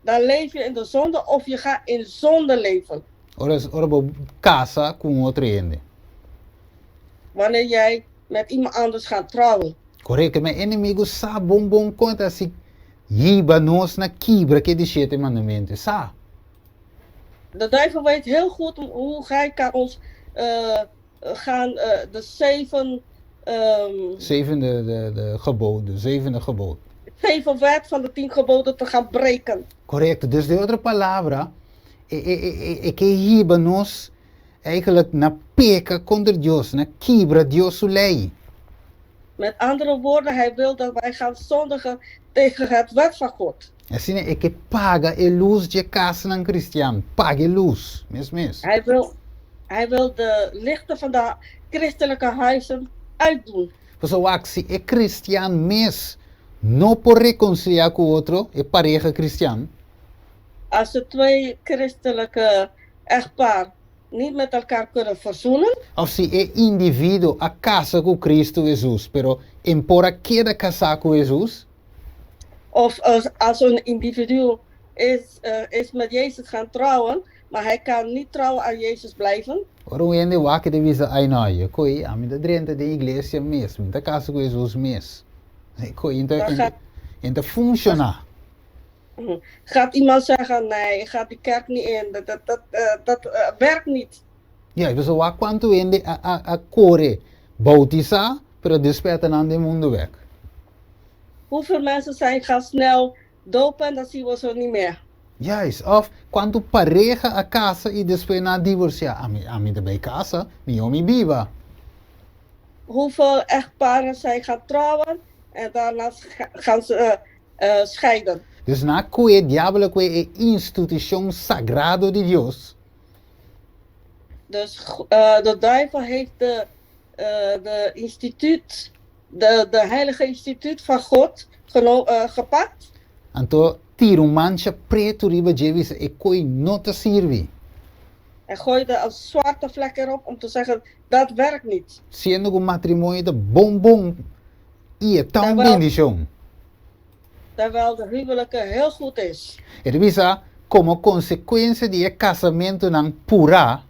dan leef je in de zonde of je gaat in zonde leven. Ora vos casa con otro ende. Wanneer jij met iemand anders gaat trouwen. Correcto, mijn inimigo sa bon conta si yiba nos na kibra que de siete mandamentos. Sa. De duivel weet heel goed hoe hij kan ons de zevende gebod. 7 wet van de 10 geboden te gaan breken. Correcto, dus de otra palabra, que yiba nos eigenlijk na peca contra Dios, na kibra Dios su lei. Met andere woorden, hij wil dat wij gaan zondigen tegen het wet van God. Assim é que paga a luz de casa ng Cristiano. Paga a luz. Mes. Hij wil de lichten van de christelijke huizen uitdoen. Então, se é cristiano mes, não por reconciliar com o outro, é pareja cristiano. Als de 2 christelijke echtpaar niet met elkaar kunnen verzoenen. Of se é indivíduo a casa com Cristo Jesus, pero embora queda casar com Jesus, Of als een individu is met Jezus gaan trouwen, maar hij kan niet trouw aan Jezus blijven. ora o ende wake de visa ai noi, coi a mi da drenta de iglesia mes, mi da casa com Jesus mes. Coi inte funciona. Gaat iemand zeggen, nee, je gaat die kerk niet in, dat werkt niet. Ja, dus wa quanto ende a core bautiza, pero desperta nan de mundo weg. Hoeveel mensen gaan snel dopen en dan zien we ze niet meer. Juist, of quando pareja a casa e depois na divorciar. A mim também casa, mi viva. Hoeveel echtparen gaan trouwen en daarna gaan ze scheiden. Dus na que diablo que é instituição sagrado de Deus. Dus de duivel heeft de instituut, de heilige instituut van God gepakt. Então, tira mancha preto riba jevis e coi não te serve. En gooide een zwarte vlek erop om te zeggen, dat werkt niet. Sendo que matrimônio de bom e é tão bendição. Terwijl de huwelijke heel goed is. E revisa como consequência de casamento não pura.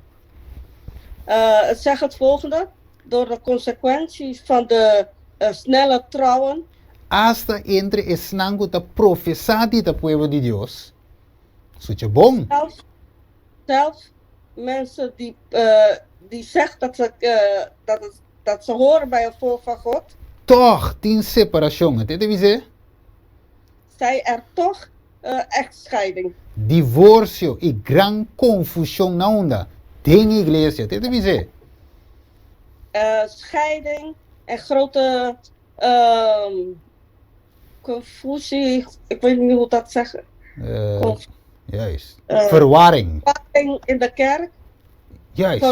Het zegt het volgende, door de consequenties van de snelle trouwen. Hasta entre esnango da profecia da povo de Deus. Isso é bom. Zelfs mensen die zegt dat ze horen bij het volk van God. Toch, tem separação, entende dizer? Zij er toch echtscheiding. Divórcio e gran confusão na onda. Tem igreja, entende dizer? Scheiding en grote confusie, ik weet niet hoe dat zeggen. Juist. Verwarring. Verwarring in de kerk. Juist.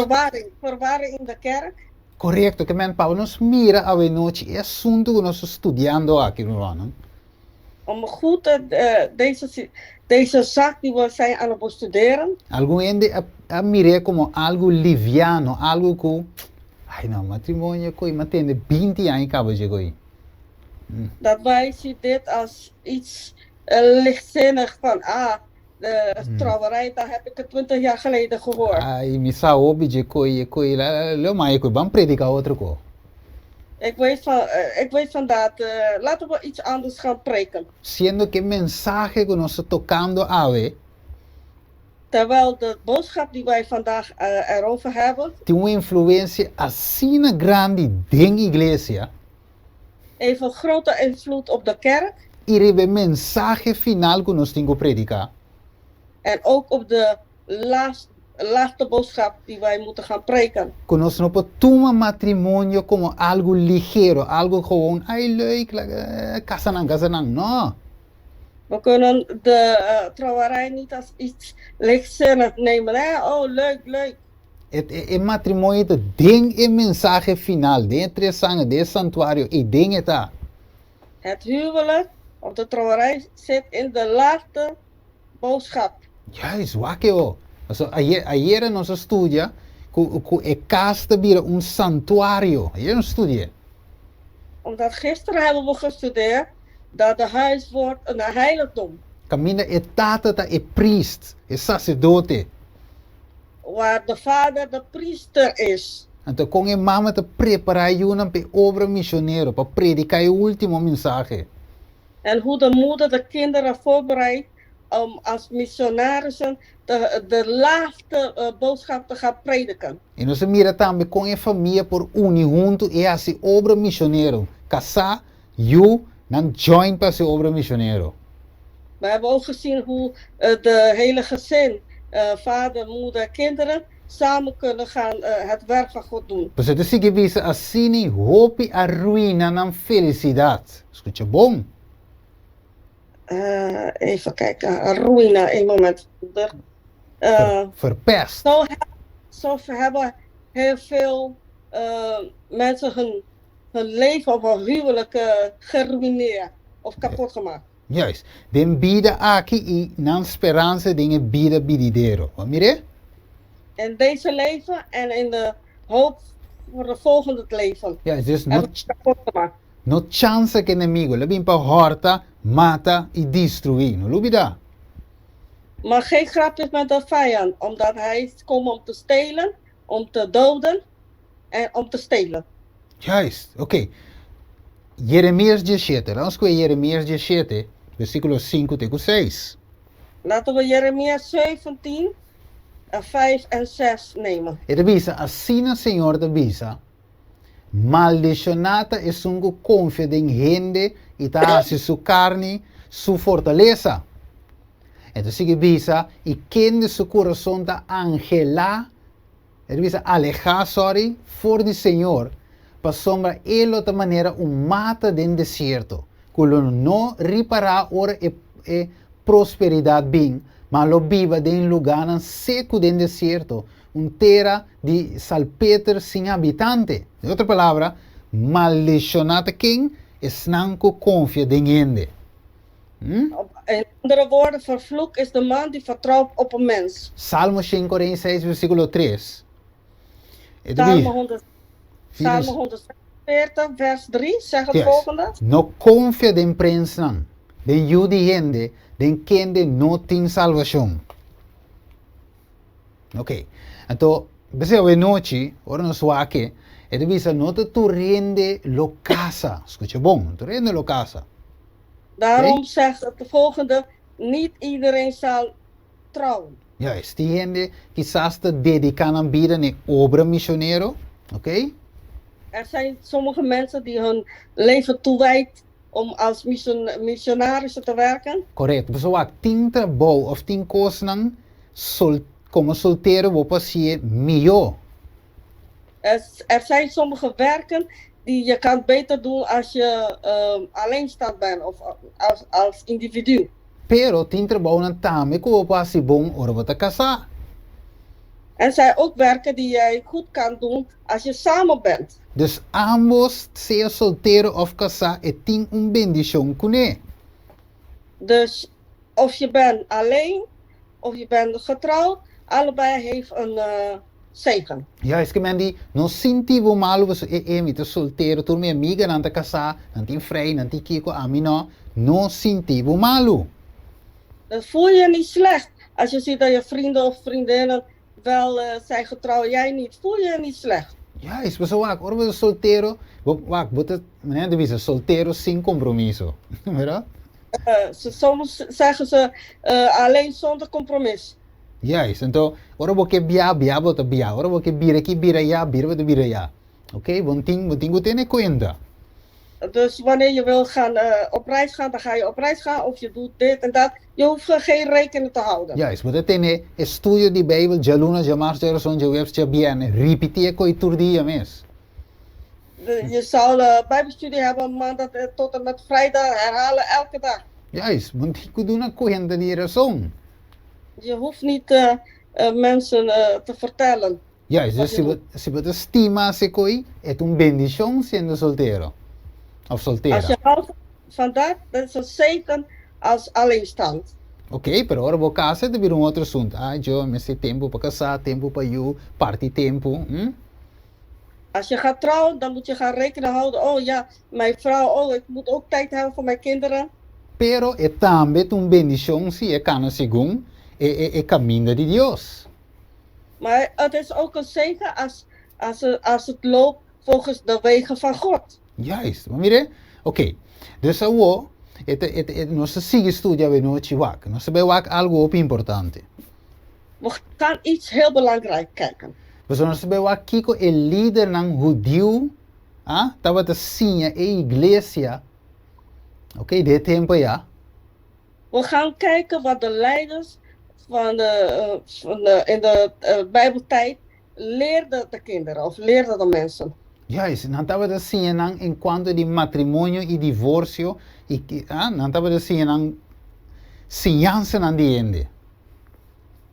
Verwarring in de kerk. Correto, que men Paulo nos mira a noite é assunto que nós estudando aqui no ano. Om goed deze zaak die we zijn aan het bestuderen. Algum ende a mire como algo liviano, algo que ai não, matrimônio coi matende 20 anos acaba de coi. Dat wij zien dit als iets lichtzinnig van, de trouwerij, daar heb ik het 20 jaar geleden gehoord. Ai, mi sa obi je koi lo mai koi ban predica outro ko. Ik weet van dat, laten we iets anders gaan preken. Siendo que mensaje que nos tocando ave, Terwijl de boodschap die wij vandaag erover hebben, tem uma influência assim grande dentro igreja. heeft een grote invloed op de kerk E rebe mensaje final que nos tengo predicar. en ook op de laatste boodschap die wij moeten gaan preken. Que nós não toma matrimônio como algo ligeiro, algo gewoon, ai leuk, casanang, no. We kunnen de trouwerij niet als iets lichtzinnig nemen. Hè? Oh, leuk. Het matrimônio te ding een mensaje final, de tres sangue, de santuário, e ding het daar. Het huwelijk of de trouwerij zit in de laatste boodschap. Juist, wakeo. Also, ayer nós estudia que a casa vira um santuário. Ayer nós estudia. Omdat gisteren hebben we gestudeerd dat de huis wordt een heiligdom. Camina e tata ta e priest, e sacerdote. Waar de vader de priester is. Então com a mama te preparar uma para obra missioneiro, para predicar o último mensagem. En hoe de moeder de kinderen voorbereidt om als missionarissen de laatste boodschap te gaan prediken. E nós mira também com a família por unir junto e assim obra missioneiro. Casar, dan join para a obra missioneiro. We hebben ook gezien hoe de hele gezin, vader, moeder, kinderen, samen kunnen gaan het werk van God doen. Você tem que ver assim, hope a ruína na felicidade. Escuta bom? Even kijken, ruïne, een moment. Verpest. Zo hebben heel veel mensen hun leven of hun huwelijk geruineerd of kapot gemaakt. Juist. Den bieden aqui e na esperança de bieden bididero. Wat mire? In deze leven en in de hoop voor de volgende leven. Ja, dus kapot gemaakt. no chance que inimigo. Le bimpa horta, mata e destruir. No lubida. Maar geen grapjes met de vijand, omdat hij komt om te stelen, om te doden en om te stelen. Juist, oké. Jeremias 17, vamos com Jeremias 17, versículo 5 até 6. Laten we Jeremia 17, 5 en 6 nemen. Ele diz, assim o Senhor te diz, maldicionada é um confia em gente e tá se sua carne, sua fortaleza. Então, se diz, e quem de seu coração da angela, ele diz, alejar, for de Senhor, para sombra ele de maneira mata dentro deserto, quando não reparar ora e prosperidade bem, mas lo viva em lugar seco dentro deserto, terra de salpeter sem habitante. De outra palavra, maldicionada quem snanco confia em gente. In andere woorden, vervloekt is de man die vertrouwt op een mens. Salmo 5:6, versículo 3. Salmo 140, vers 3, zeg het volgende. No confia den prensan, den judi gente, den kende no tin salvação. Ok. Então, você hoje noite, ora no suaque, ele diz, não te rende lo casa. Escuta bom, tu rende lo casa. Daarom zegt het volgende, niet iedereen zal trouwen. Juist, die gente quizás te dedican aan bieden in obra missionario, ok? Er zijn sommige mensen die hun leven toewijdt om als missionarissen te werken. Correto, você vai ter trabalho of ter coisas como solteiro, vou passar melhor. Er zijn sommige werken die je kan beter doen als je alleenstaand bent of als individu. Pero tem trabalho também que vou passar bom hora para casar. Er zijn ook werken die jij goed kan doen als je samen bent. Dus ambos, seja solteiro of casar, tem bendição com ele. Dus of je bent alleen of je bent getrouwd, allebei heeft een zegen. Ja, es que mendi, no sinti wo malu was mito solteiro, tur minha amiga nanta casar, nanti vrij, nanti kiko ami no sinti wo malu. Dan voel je je niet slecht. Als je ziet dat je vrienden of vriendinnen wel zijn getrouwd, jij niet. Voel je je niet slecht. Ja, is pas wak, ora was solteiro, wak, botet, meneer de visa, solteiro sin compromiso. Verdad? Soms zeggen ze alleen zonder compromis. Juist, então, ora boke bia bota bia, ora boke bira ya. Oké, want ting tene cuenta. Dus wanneer je wil gaan op reis gaan, dan ga je op reis gaan. Of je doet dit en dat. Je hoeft geen rekening te houden. Juist, bote tene estudio di Bijbel, jaluna, jamars, jarason, jawebs, jabian, repetie koi tur dia mes. Je zou bijbelstudie hebben maandag tot en met vrijdag herhalen elke dag. Juist, want ik doe na cuenta di razón. Je hoeft niet mensen te vertellen. Juist, dus si bote estima se koi, et un bendición siendo soltero. Of soltera. Als je houdt van dat is een zegen als alleenstand. Ok, pero ahora vos casa de vir un otro asunto. Ah, yo me sé tempo para casar, tempo para you, party tempo. Als je gaat trouwen, dan moet je gaan rekening houden. Oh ja, mijn vrouw, oh ik moet ook tijd hebben voor mijn kinderen. Pero é também uma bendição se é cana segundo é caminho de Deus. Maar het is ook een zegen als het loopt volgens de wegen van God. Juist, maar mire, ok. Dus agora, nós sigue estudia bem no chiwak. Nós sabe wak algo importante. We gaan iets heel belangrijk kijken. Dus nós sabe wak kiko é líder ng judeu, ah, tava te sinha e igreja. Ok, de tempo ja. We gaan kijken wat de leiders in de Bijbeltijd leerden de kinderen of leerden de mensen. Juist, não estava assim em quanto de matrimônio e divórcio e não estava assim em ciência não diende.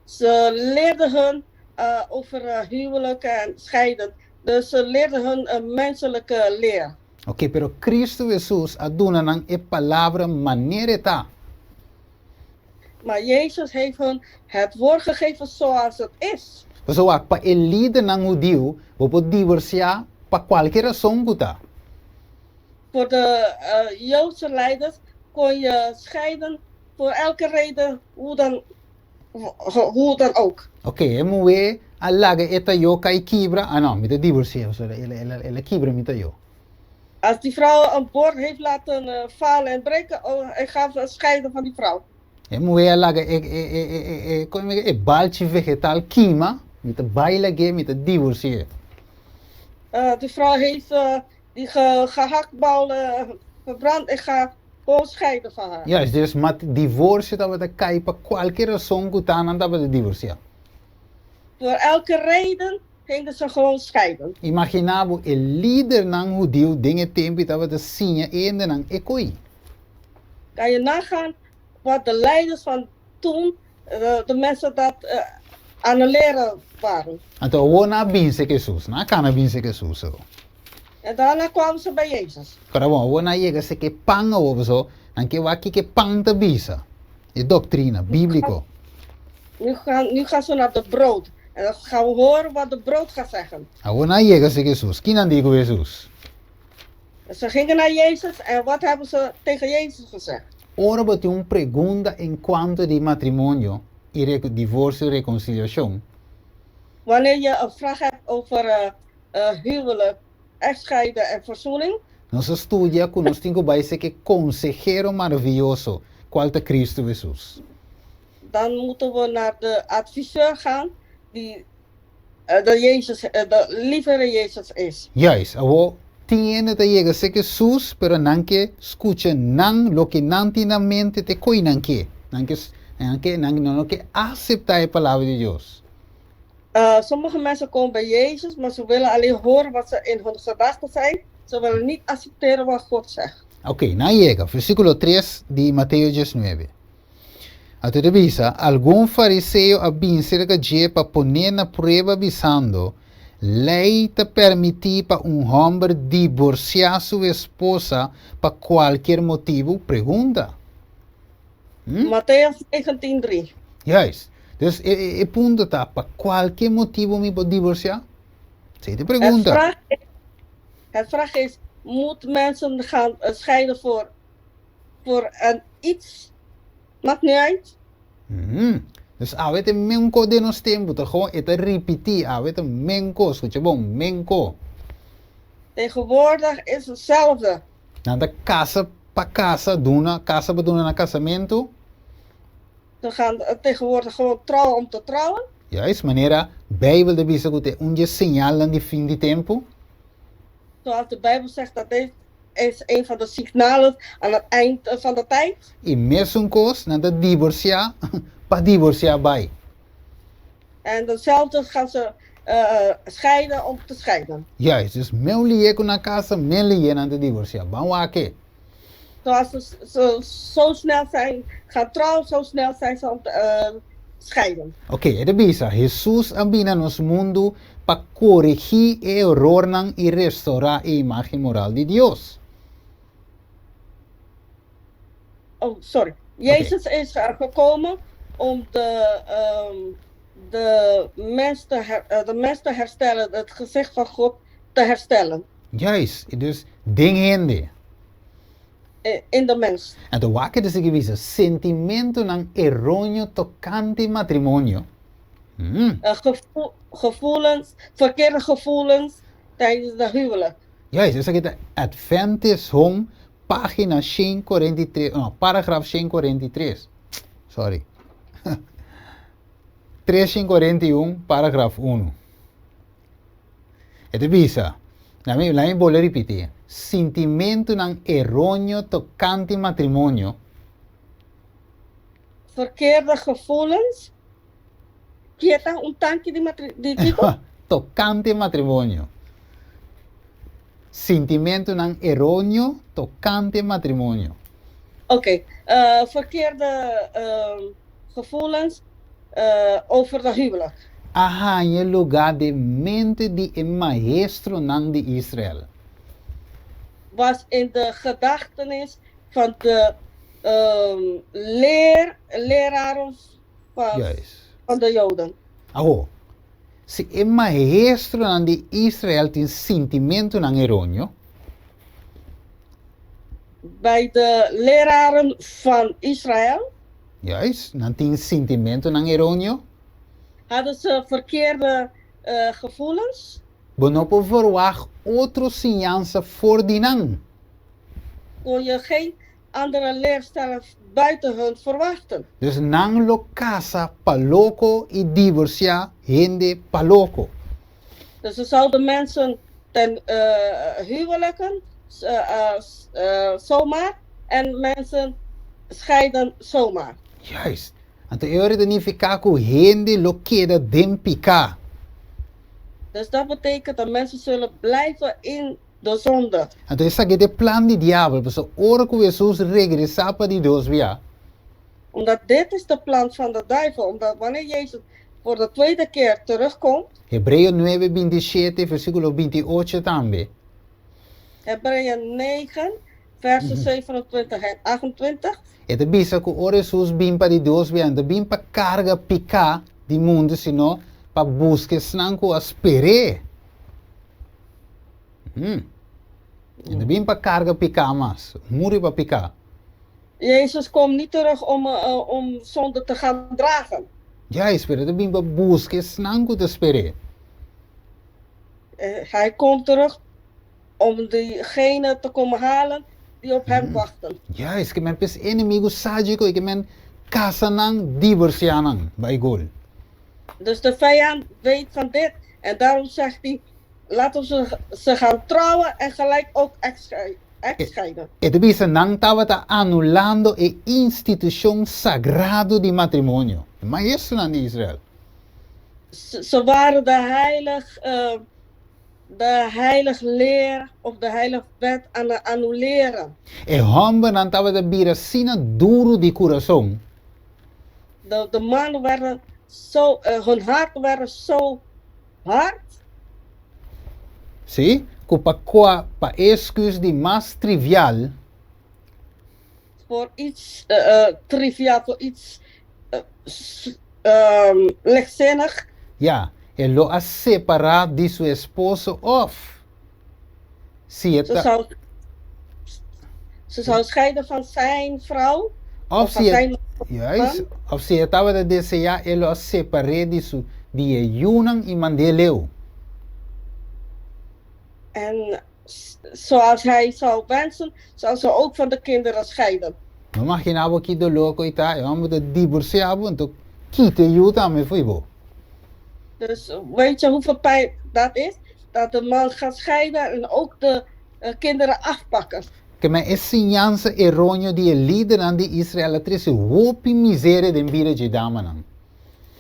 Ze leerden hun over huwelijk en scheiden. Dus ze leerden hun menselijke leer. Ok, pero Cristo Jesus aduna nang e palavra maneira tá. Maar Jezus heeft hun het woord gegeven zoals het is. Então, para el líder nang judeu, vou poder divorciar para qualquer razão que tá. Voor de Joodse leiders kon je scheiden voor elke reden, hoe dan ook. Ok, moe alaga eta yo kai kibra, não, me te divorcia, ou seja, ela kibra me te yo. Als die vrouw een bord heeft laten falen en breken, ik ga scheiden van die vrouw. Moe alaga balchi vegetal kima, met de bailage, met de divorcie. Die vrouw heeft die gehaktbal verbrand. Ik ga gewoon scheiden van haar. Ja, dus met divorcie dat we de kijken, qualquer razão que tá, não dá de divorciar. Voor elke reden gingen ze gewoon scheiden. Imaginavo el líder ng judeu dingen tempo dat we de sinha ende ng ekoi. Kan je nagaan wat de leiders van toen, de mensen dat aan het leren waren. Então, o na binse Jesus, na cana binse Jesus. En daarna kwamen ze bij Jezus. Agora, bom, o na chega se que panga ou so, dan que waki que pang te bisa. É doutrina, bíblico. Nu gaan ze naar de brood. En dan gaan we horen wat de brood gaat zeggen. O na chega se Jesus, quem não digo Jesus? Ze gingen naar Jezus en wat hebben ze tegen Jezus gezegd? Ora bote uma pergunta em quanto de matrimônio e divórcio e reconciliação. Wanneer je een vraag hebt over huwelijk, echtscheiden en verzoening. Nós estudia que nós temos que ser que consejero maravilhoso, qual é Cristo Jesus. Dan moeten we naar de adviseur gaan die de lievere Jezus is. Juist, abo tiene te llega se Jesus, pero não que escucha não lo que não tem na mente te coi não que aceitar a palavra de Deus. Sommige mensen komen bij Jezus, maar ze willen alleen horen wat ze in hun gedachten zijn. Ze willen niet accepteren wat God zegt. Ok, na llega, versículo 3 de Mateus 19. A tu revisa, algum fariseu habia cerca de para poner na prova avisando, lei te permitir para homem divorciar sua esposa para qualquer motivo? Pergunta. Mattheüs 19:3. Juist. Dus e punto está, para qualquer motivo me pode divorciar? Sei te Het pergunta. vraag is, moet mensen gaan scheiden voor een iets? Maakt niet uit. Dus awet een menko de nos tempo, te gewoon het repetir, awet een menko, scootje bon, menko. Tegenwoordig is hetzelfde. Na de casa pa casa, casa bedoelen na casamento. Ze gaan tegenwoordig gewoon trouwen om te trouwen. Juist, manera, Bijbel de bisa goed, unje señalan di fin di tempo. Zoals de Bijbel zegt, dat is een van de signalen aan het eind van de tijd. E mesmo cos, na de divorcia, pa divorcia bij. En datzelfde gaan ze scheiden om te scheiden. Juist, dus meu lie con na casa, meu lie na de divorcia. Banwake. Zoals ze zo snel zijn gaan trouwen, zo snel zijn ze om te scheiden. Ok, de bisa, Jesus ambina nos mundo pa corrigir e error nang y restaurar e imagen moral de Dios. Oh, sorry. Jezus is gekomen om de mens te herstellen, het gezicht van God te herstellen Juist, dus ding hende. in de mens. En de wakke dus ik wisa, sentimento nang erronio tocante matrimonio. Gevoelens, verkeerde gevoelens tijdens de huwelijk. Juist, dus ik Adventist Home, pagina 143, no, paragraf 143. Sorry. 341, paragraf 1. Het bisa. Laat me bollen repetir. Sentimento nang erronio tocante matrimonio. Verkeerde gevoelens. Quieta, un tanque di tipo. Tocante matrimonio. Sentimento nang erronio tocante matrimonio. Oké, verkeerde gevoelens over de huwelijk. Aha, je lugar de mente di e maestro nang di Israel. Was in de gedachtenis van de leraren van de Joden. Aho, si e maestro nang di Israel tin sentimento nang erronio. Bij de leraren van Israël. Juist, nang tin sentimento nang erronio. Hadden ze verkeerde gevoelens. Bonopo verwacht outro ensinança voor die nang. Kon je geen andere leerstijlen buiten hun verwachten. Dus nang lo casa paloko i divorcia hende paloko. Dus ze zouden mensen ten huwelijken zomaar en mensen scheiden zomaar. Juist. Anto eure de nifikaku hende lo queda dempika. Dus dat betekent dat mensen zullen blijven in de zonde. Anto esa que de plan di diablo, pues ora que Jesus regresa pa di Dios via. Omdat dit is de plan van de duivel. Omdat wanneer Jezus voor de tweede keer terugkomt. Hebreeën 9:27, versículo 28 tambe. Hebreeën 9, versen 27 en 28. Ete bisa que ora Jesus bim pa di Dios via, anda bim pa carga pica di mundo, sino pa busque snanco aspere. Anda bim pa carga pica mas, muri pa pica. Jezus komt niet terug om zonde te gaan dragen. Ja, espera, de bim pa busque snanco te spere. Hij komt terug om diegenen te komen halen die op hem wachten. Ja, es que men pes enemigo sádico y que men casanang divorcianang bij gol. Dus de vijand weet van dit en daarom zegt hij, laten we ze gaan trouwen en gelijk ook echtscheiden. Het bisa nang tawata anulando e institución sagrado di matrimonio. Maestro nan Israel. Ze waren de heilige leer of de heilige wet aan het annuleren. E hombe nan tawata birasina duro di corazón. De mannen werden zo, hun harten werden zo hard. Sí, pa excus di más trivial. Voor iets triviaal, voor iets lichtzinnig. Ja, él lo ha separado de su esposo of. Si Ze está, zou scheiden van zijn vrouw. of Of van si zijn juist, man. of si estaba de desear, él lo ha separado de su, de yunang y mandeleu. En zoals hij zou wensen, zou ze ook van de kinderen scheiden. No imaginaba que do loco y tal, vamos a divorciar, entonces quite yo también fui bo. Dus weet je hoeveel pijn dat is? Dat de man gaat scheiden en ook de kinderen afpakken. Que me enseñanza erróneo de líder aan de Israëliërs, hopi miserie den bire de damanan.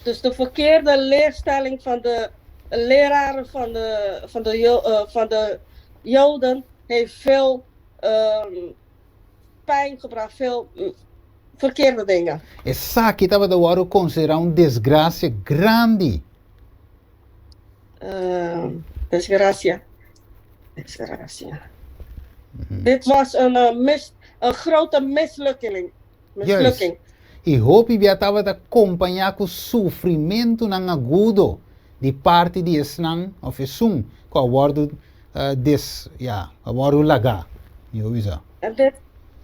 Dus de verkeerde leerstelling van de leraren van de Joden heeft veel pijn gebracht, veel verkeerde dingen. Essa aqui estava de waro considerar desgracia grande. Desgracia. Dit was een grote mislukking. Juist. E hopi bia estava de acompanhar com sofrimento nang agudo de parte de esnang of esum, com a waro a waro laga. Jo is dat.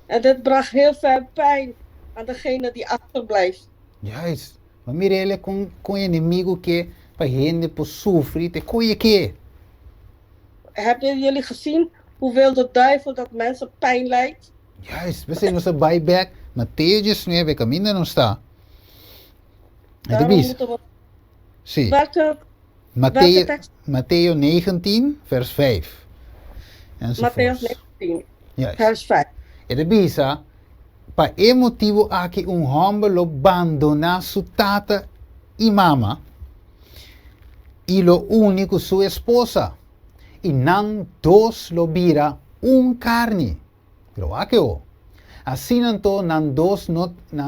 En dit bracht heel veel pijn aan degene die achterblijft. Juist. Maar mirele com inimigo que para gente por sofrer te kon je que. Hebben jullie gezien hoeveel de duivel dat mensen pijn lijdt? Juist, we zijn onze buyback. Mateo 19, caminho não está. É de bis. Sim. Welke Mateo, tekst? Mateo 19, vers 5. Matthäus 19, Juist. vers 5. É de bis, pa e motivo aqui homem lo abandonar su tata e mama e lo único sua esposa. E não dos lo vira carne. Pero aqui assim não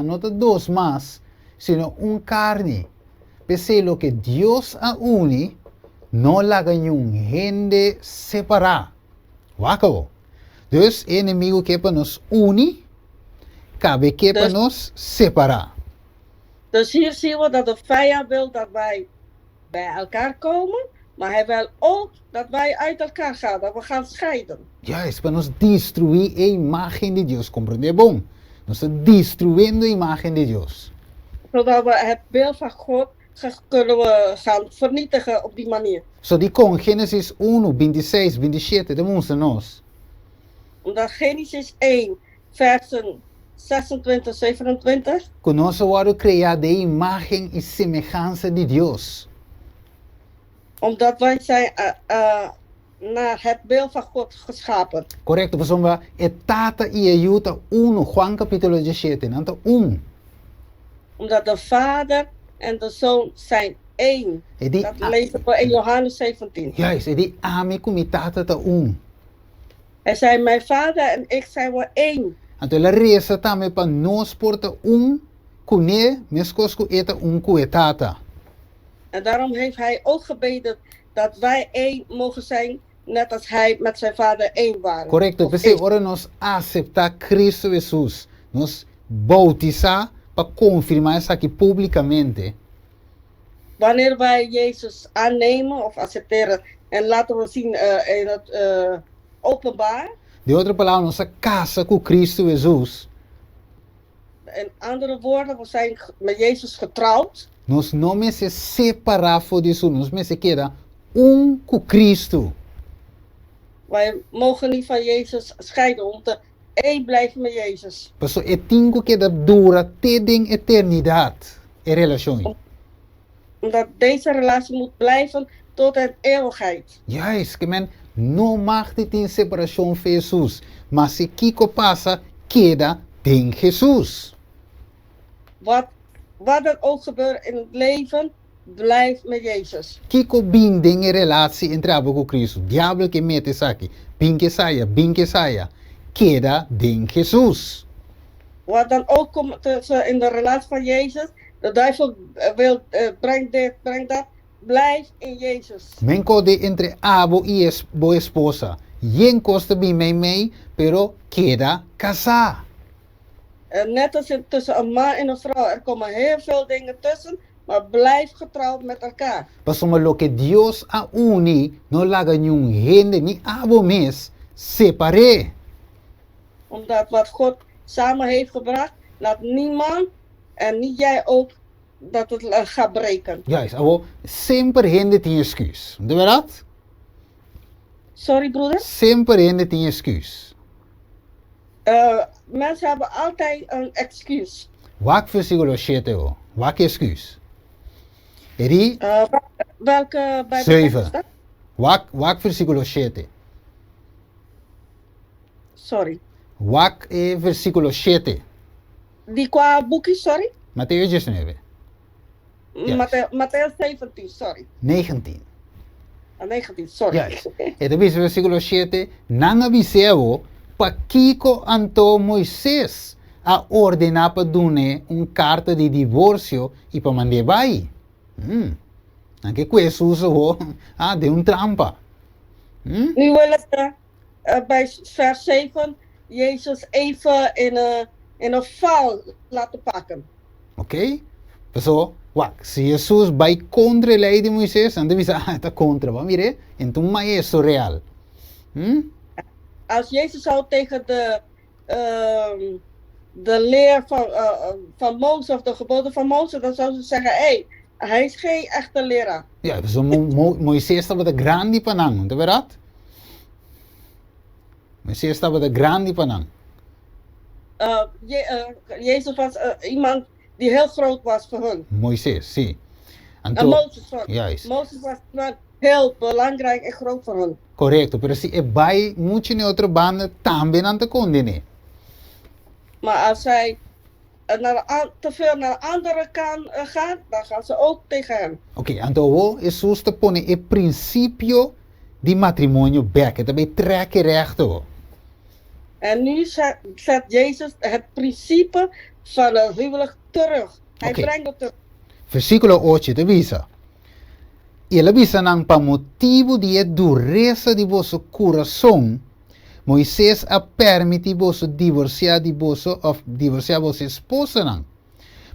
nota dos mas, sino carne. Pese lo que Dios a uni, no la ganhou gente separar. Wako. Dus inimigo que para nos uni, cabe que para nos separar. Dus hier zien we dat de vijand wil dat wij bij elkaar komen, maar hij wil ook dat wij uit elkaar gaan, dat we gaan scheiden. Juist, para nos destruir a imagen de Dios, compreende bom? Nos está destruindo a imagen de Dios. Zodat we het beeld van God kunnen we gaan vernietigen op die manier. So die con Genesis 1, 26, 27, de moesten nos. Omdat Genesis 1, versen 26, 27. Conosco waren criar de imagen e semelhança de Deus. Omdat wij zijn naar het beeld van God geschapen. Correto, pues somos etata e ayuda 1, Juan capítulo 17, nanta 1. Omdat de Vader en de Zoon zijn één. Dat lezen we in Johannes 17. Juist, e die ami comitata ta 1. Hij zei, mijn vader en ik zijn we één. Então ela reza também para nós porta cune, mescosco eta cuetata. En daarom heeft hij ook gebeden dat wij één mogen zijn, net als hij met zijn vader één waren. Correcto, porque ora nós aceitar Cristo Jesus, nós bautizar para confirmar isso aqui publicamente. Wanneer wij Jezus aannemen of accepteren en laten we zien in het openbaar. De outra palavra, nossa casa com Cristo Jesus. In andere woorden, we zijn met Jezus getrouwd. Nós não me se separar voor Jesus, nós me se queda com Cristo. Wij mogen niet van Jezus scheiden, om te één blijven met Jezus. Por isso é tingo que dura até den eternidade, a relação. Omdat deze relatie moet blijven tot in eeuwigheid. Juist, que men não mag dit in separação van Jesus, mas se Kiko passa, queda den Jesus. Wat er ook gebeurt in het leven, blijf met Jezus. Kiko binding een relatie entre abo com Cristo. Diablo que mete isso aqui. Bin que saia. Queda den Jesus. Wat dan ook komt in de relatie van Jezus, de duivel brengt dit, brengt dat. Blijf in Jezus. Men code entre abo y esposa. Yen costa bi mee, pero queda casa. Net als tussen een man en een vrouw, er komen heel veel dingen tussen, maar blijf getrouwd met elkaar. Pasoma lo que Dios a uni, no laga nyung gente ni abo mes, separé. Omdat wat God samen heeft gebracht, laat niemand en niet jij ook dat het gaat breken. Juist, abo, sempre gente tem excuus. De verdad? Sorry broeder? Sempre gente tem excuus. Mensen hebben altijd een excuus. Wak versículo 7 o. Wak excuus. Eri Welke Bijbeltekst 7. is dat? Wak versículo 7. Sorry. Wak versículo 7. Die qua boekje, sorry? Mateo 19. Yes. Matthäus 17, sorry. 19. 19, sorry. Juist. Ito bis versículo 7. Nang aviseo, pa Kiko anto Moisés a ordenar pa dune carta de divórcio e pa mande bai. Anche questo uso de trampa. Nu wil ik bij vers 7 Jezus even in een val laten pakken. Ok? So, wak, se Jesus vai contra a lei de Moisés, anda bisa, está contra, va, mire? Então, maestro real. Als Jezus zou tegen de leer van Mozes of de geboden van Mozes, dan zou ze zeggen, hij is geen echte leraar. Ja, so Moisés estava de grande panang, não é verdade? Moisés estava de grande panang. Jezus was iemand die heel groot was voor hun. Moisés, sim. Mozes, sorry. Juist. Mozes was iemand heel belangrijk en groot voor hun. Correcto, pero si e vai muito em outra banda, também não te condene. Maar als hij te veel naar de andere kant gaat, dan gaan ze ook tegen hem. Ok, então Jesus te põe o princípio de matrimônio back, het também trekke recht. En nu zet Jezus het principe van het huwelijk terug. Hij Oké. brengt het terug. Versículo 8 te visa. Ele avisa não para motivo de dureza de vosso coração, Moisés a permite vosso divorciar de vosso of divorciar vossa esposa não.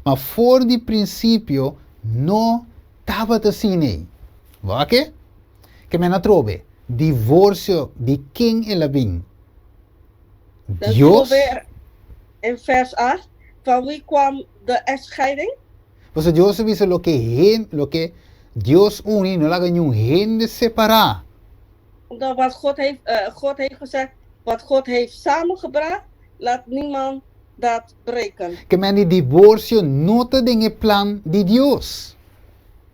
Mas for de princípio não estava assim nem. Wat que me na trobe? Divórcio de quem ela vem? Dan Dios. zien we weer in vers 8, van wie kwam de echtscheiding? Você Dios avisa lo que Dios une, no laga nenhum gente separar. Omdat wat God heeft gezegd, wat God heeft samengebracht, laat niemand dat breken. Que men die divorcio no te den el plan de Dios.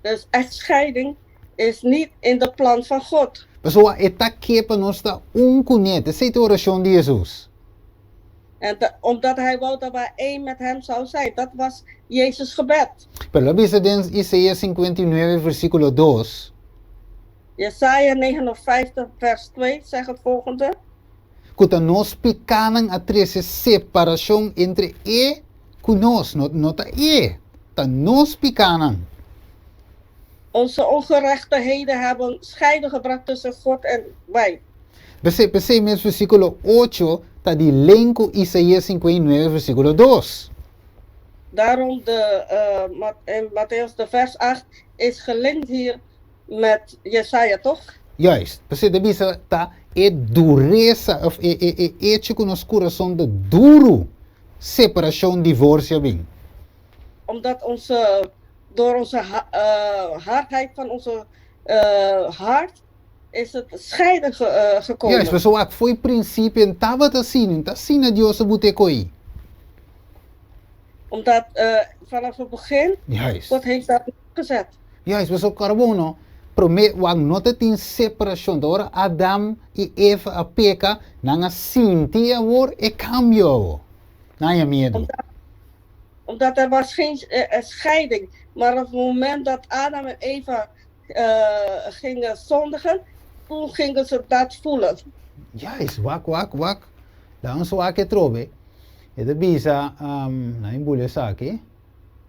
Dus echtscheiding is niet in de plan van God. Pessoa, está aqui para nós dar conhecimento. Essa é a oração de Jesus. En omdat hij wou dat wij één met hem zou zijn. Dat was Jezus' gebed. Pero la Biblia en Isaías 59, versículo 2. Jesaja 59 vers 2 zegt het volgende. Que nós picanan a trece separação entre e conosco, não tá e. Tá nós picanan. Onze ongerechtigheden hebben scheiden gebracht tussen God en wij. Pensei mesmo versículo 8, tá de lenco Isaías 59, versículo 2. Daarom in Matthäus de vers 8 is gelinkt hier met Jesaja, toch? Juist. Pensei da Bíblia tá e dureza of hecho com nosso coração de duro separação divórcio bem. Omdat door onze hardheid van onze hart is het scheiden gekomen. Juist, pessoal, foi princípio en tava assim a Deus a bote coi. Omdat vanaf het begin Juist. God heeft dat gezet. Juist, pessoal, carbono promet wag nota tin separação. Ora Adam e Eva a peca nanga sintia wor e cambio. Naya medo. Omdat er was geen scheiding. Maar op het moment dat Adam en Eva gingen zondigen, toen gingen ze dat voelen. Juist, wak. Dan so ake trobe. E de bisa na imbulho sake.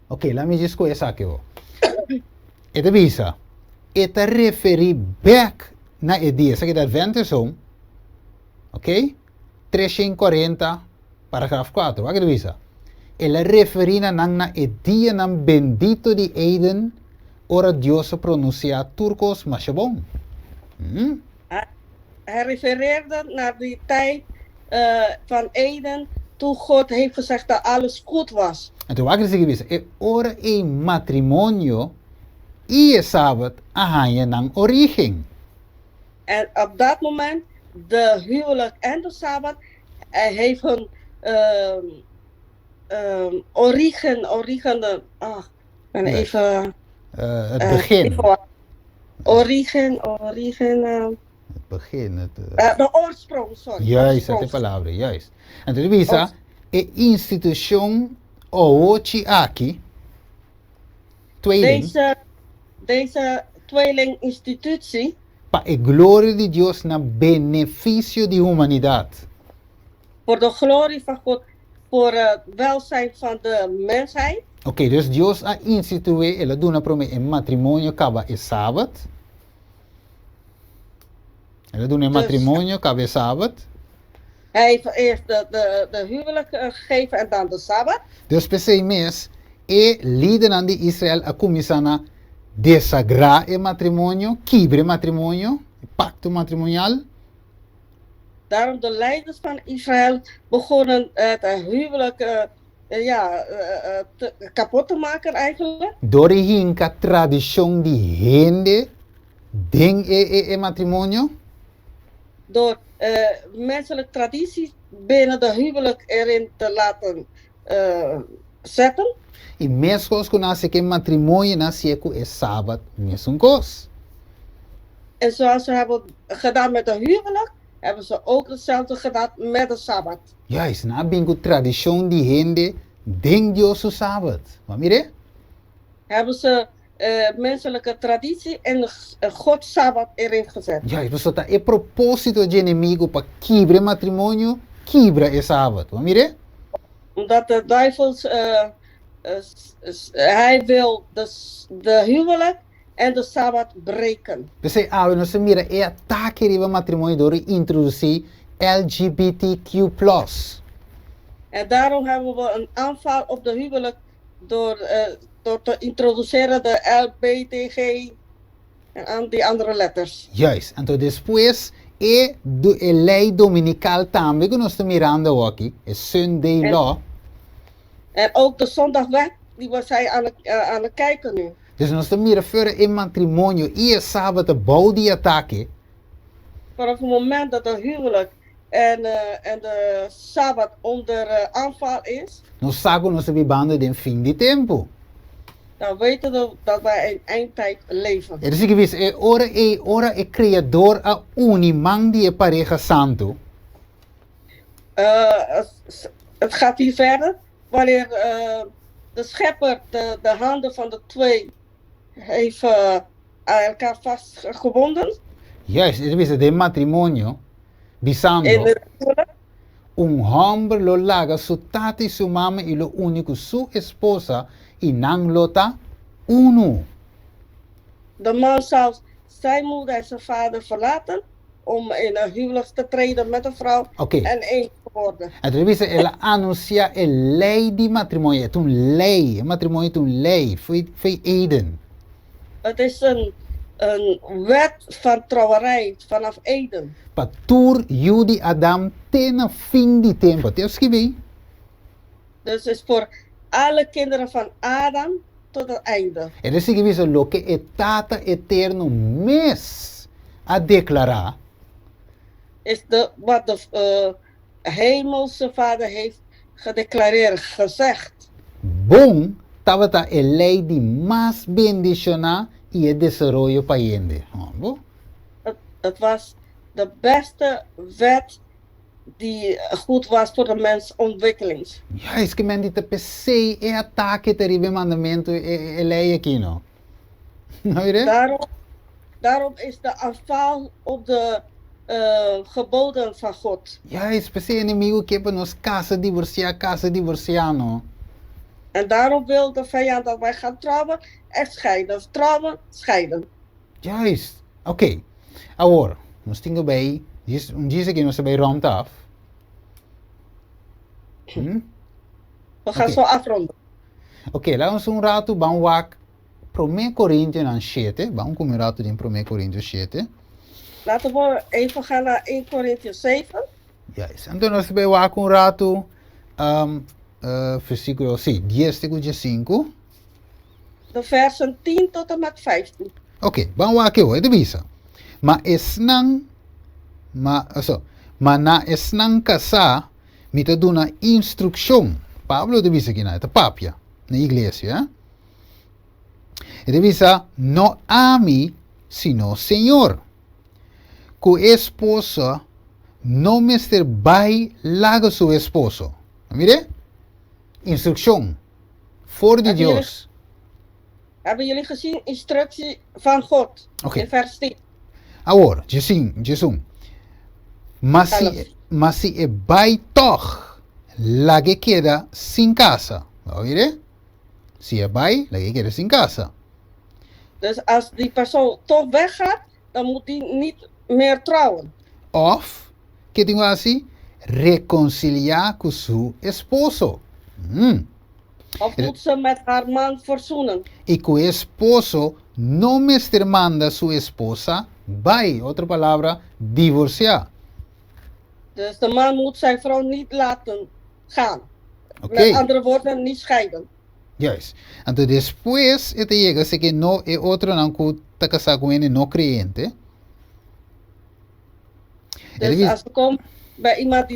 Ok, la mi disco e sake o. E de bisa. E te referi back na dia, sa que Adventist home. Ok? 340 paragrafo 4. Wak de bisa. Ela referina nang na e dia nang bendito di Eden, ora Dios pronuncia turcos mashabong. Hij refereerde naar die tijd van Eden, toen God heeft gezegd dat alles goed was. En toen wakker sige bisa, e ora e matrimonio, ie sabat ahanya nang origen. En op dat moment, de huwelijk en de Sabbat, heeft hun origine, Nee. even... Het begin. Origine, Het begin. de oorsprong, sorry. Juist, dat oorsprong. is de palabra, juist. En toen bisa, e institution oochi aki, tweeling, Deze tweelinginstitutie, pa e gloria di Dios na beneficio di humanidad. voor de glorie van God, voor het welzijn van de mensheid. Oké, dus Dios a institue, ela duna pro me en matrimonio kaba e sabat. Ela duna en Dus- matrimonio kaba e sabat. Hij heeft eerst de huwelijk gegeven en dan de Sabbat. Dus per mes, e liden aan die Israel a kumisana desagra e matrimonio, kibre matrimonio, pacto matrimonial. Daarom de leiders van Israël begonnen het huwelijk kapot te maken eigenlijk. Dori hinka tradition di hende, ding e matrimonio. Door menselijke tradities binnen de huwelijk erin te laten zetten. E mescos con ase que matrimonio na seco e sabat mesun cos. En zoals ze hebben gedaan met de huwelijk, hebben ze ook hetzelfde gedaan met de Sabbat. Juist, na bingo tradition di hende, ding Dios su sabat. Maar mire? Hebben ze menselijke traditie en Gods Sabbat erin gezet. Juist, dus dat e propósito de inimigo pa kibre matrimonio, kibra e sabat. Maar mire? Omdat de duivel, hij wil de huwelijk en de Sabbat breken. Dus we nos mira e ataque riba matrimonio door introducir LGBTQ+. En daarom hebben we een aanval op de huwelijk door te introduceren de LBTG en aan die andere letters. Juist, en toen después e lei dominical también que nos está mirando aquí, es Sunday law. En ook de zondagwet, die we zijn aan het kijken nu. Dus nos está mira fuera en matrimonio y el sábado bouw die ataque. Vanaf het moment dat de huwelijk en de Sabbat onder aanval is, Nos saco nos vivando de fin de tempo. dan weten we dat wij in eindtijd leven. Er is gewis, ora e creador a unimang die pareja santo. Het gaat hier verder. Wanneer de schepper de handen van de twee heeft aan elkaar vastgebonden. Juist, er is de matrimonio, bisando. In het huwelijk. Un hombre lo laga su tati su mama y lo único su esposa y nang lota uno. De man zou zijn moeder en zijn vader verlaten om in een huwelijk te treden met een vrouw Oké. en één te worden. Entonces dice, él anuncia el ley de matrimonio, es un ley, el matrimonio es un ley, fue Eden. Het is een wet van trouwerij vanaf Eden. Patur Judi Adam tena fin di tempo. Te escrevi? Dus het is voor alle kinderen van Adam tot het einde. Er is gewisse lo que etata eterno mes a declarar. Is wat de hemelse vader heeft gedeclareerd, gezegd. Bom, tabata el ley di más bendiciona y el desarrollo payende. Het was de beste wet die goed was voor de mensontwikkeling. Ja, es que men dita pe sei e ataque terrible mandamento e lei aqui, no? Nou weer? Daarom is de aanval op de geboden van God. Ja, es pe sei inimigo que pa nos casa divorciano. En daarom wil de vijand dat wij gaan trouwen en scheiden. Trouwen, scheiden. Juist. Oké. Agora, nós temos bem, um dia que nós bem round af. We gaan Oké. zo afronden. Ok, laten we een rato van wak 1 Corinthians aan 7. Vamos com rato in 1 Corinthians 7. Laten we even gaan naar 1 Corinthians 7. Yes. Então nós vamos wak um rato versículo 10, versículo 5. De versen 10 tot en met 15. Ok, vamos wak hoor, de bisa. Ma esnang ma na esnang kasa mita duna instrução. Pablo de bisa aqui na papia na igreja. E de bisa no ami sino Senhor. Cu esposa no mister bai lago su esposo. Mire? Instrucción. Voor de Hebben Dios. Hebben jullie gezien instructie van God? Oké. In vers 10. Agora, Jesus. Mas si e bai toch, la que queda sin casa. Mire? Si e bai, la que queda sin casa. Dus als die persoon toch weggaat, dan moet die niet meer trouwen. Of, que tengo así, reconciliar con su esposo. Of moet ze met haar man verzoenen. Y que esposo no me manda su esposa, bai, otra palabra, divorciar. Dus de man moet zijn vrouw niet laten gaan. Ok, Met andere woorden, niet scheiden. yes. Entonces después este llega, sé que no es otro no que está casado con él no creyente. Dus als ze komt bij iemand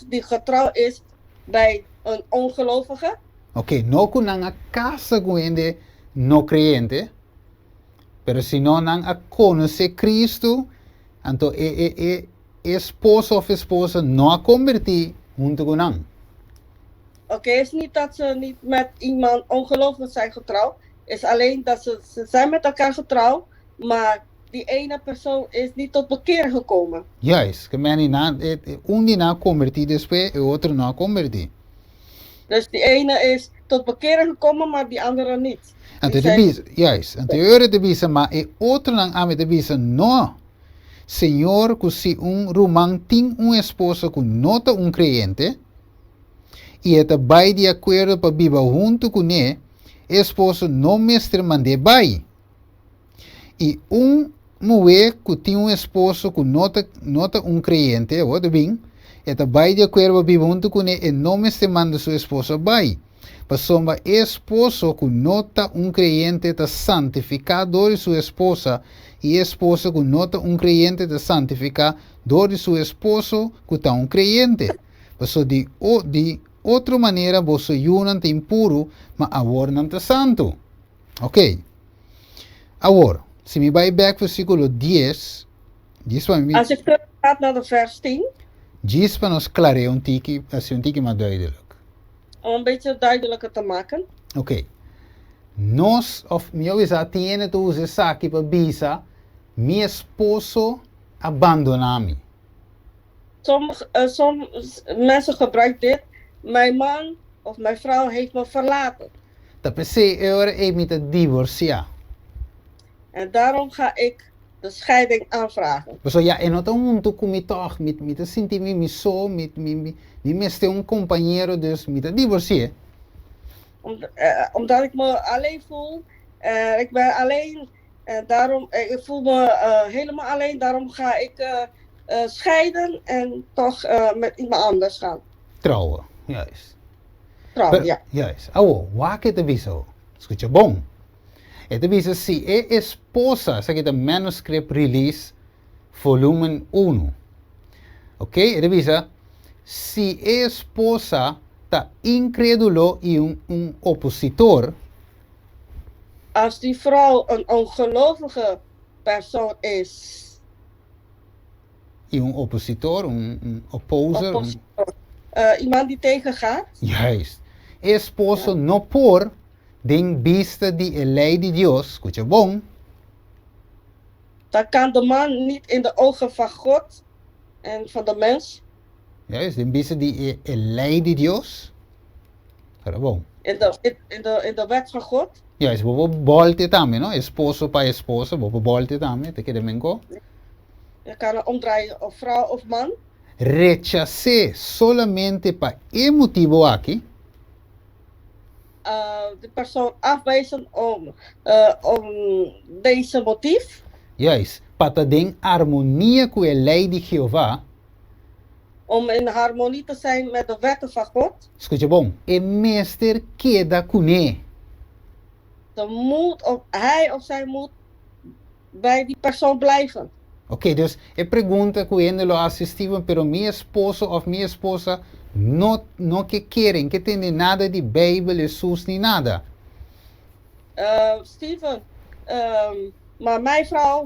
die getrouwd is bij een ongelovige, Ok, no con a casa con él no creyente, pero si no a conocer Cristo, entonces esposo of esposa no a convertir junto con él. oké, is niet dat ze niet met iemand ongelovig zijn getrouwd. Is alleen dat ze zijn met elkaar getrouwd, maar die ene persoon is niet tot bekeer gekomen. Yes, que un die na convertir después, el otro no a convertir. Dus die ene is tot bekeer gekomen, maar die andere niet. Ante Die de bisa, yes, ante ore de bisa, maar e outro nang ame de bisa, no. Senhor, que si un román tem un esposo que nota un creyente, y está bai de acuerdo para vivir junto con él, esposo no mestre mande bai. Y un mujer que tiene un esposo que nota un creyente, o de bien, está bai de acuerdo para vivir junto con él, y no mestre manda su esposo bai. Pasomba esposo que nota un creyente está santificado de su esposa y esposo que nota un creyente está santificado de su esposo que está un creyente. Paso de otra manera vos ayunan impuro, ma ahora no está santo. Ok. Ahora, si me voy back versículo 10, Als je terug gaat naar de vers 10, 10 para nos clarear un tiki, así un tiki más duidelijk. om een beetje duidelijker te maken. Ok. Nós, of meu bisa, tiene tu use saki pa bisa, mi esposo abandona-me. Sommige mensen gebruiken dit. Mijn man of mijn vrouw heeft me verlaten. Ta pese ora e mi te divorcia. En daarom ga ik de scheiding aanvragen. So ja, en otro mundo kumi toch, mi te sinti mi so, mi meste un compañero, dus mi te divorcie. Omdat ik me alleen voel. Ik ben alleen. Daarom, ik voel me helemaal alleen. Daarom ga ik scheiden en toch met iemand anders gaan. Trouwen, juist. Trouwen, ja. Juist. Awo, wake te viso. Escucha, bom. E te viso, si e esposa, sa kita manuscript release, volumen 1. Ok? E te viso, si e esposa ta incrédulo y un opositor, Als die vrouw een ongelovige persoon is. y un opositor, un opposer, Iemand die tegengaat. juist. Esposo no por den vista de ley de Dios, escucha, bom. Dan kan de man niet in de ogen van God en van de mens. Juist, den vista de ley de Dios. Pero bom. In de wet van God. Juist, bobo bolte también, ¿no? Esposo pa esposa, bobo bolte también, te quede mengo. Je kan het omdraaien of vrouw of man. Rechacé solamente pa el motivo aquí. de persoon afwijzen om deze motief. Juist. Para ter harmonia com a lei de Jeová. Om in harmonie te zijn met de wetten van God. Escute bom. E meester queda com ele. Hij of zij moet bij die persoon blijven. Ok, dus eu pergunta que ele lo assistiu, pero minha esposa ou minha esposa não que querem, que tem nada de Bijbel, Jesus, nem nada. Steven, maar mijn vrouw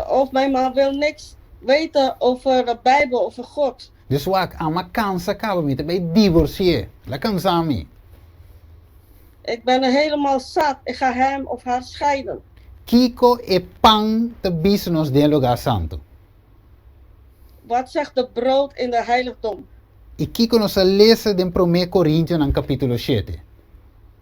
of mijn man wil niks weten over de Bijbel, over God. Dus wat aan mijn kans acaba met bij divorcië. La kansami. Ik ben er helemaal zat. Ik ga hem of haar scheiden. Kiko e pan te business de lugar santo. Wat zegt de brood in de heiligdom? E Kiko nos lezen de 1 Corinthians aan capítulo 7.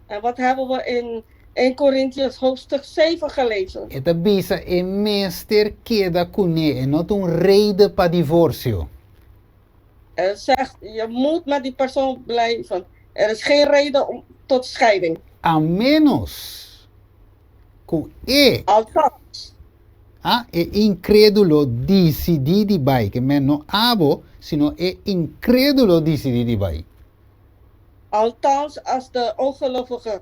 En wat hebben we in 1 Corinthians hoofdstuk 7 gelezen? Eta bisa e meester queda com ele, not un reden para divorcio. Het zegt, je moet met die persoon blijven. Er is geen reden tot scheiding. A menos que Althans, e incrédulo decidi di bai, que men no abo, sino e incrédulo decidi di bai. althans als de ongelovige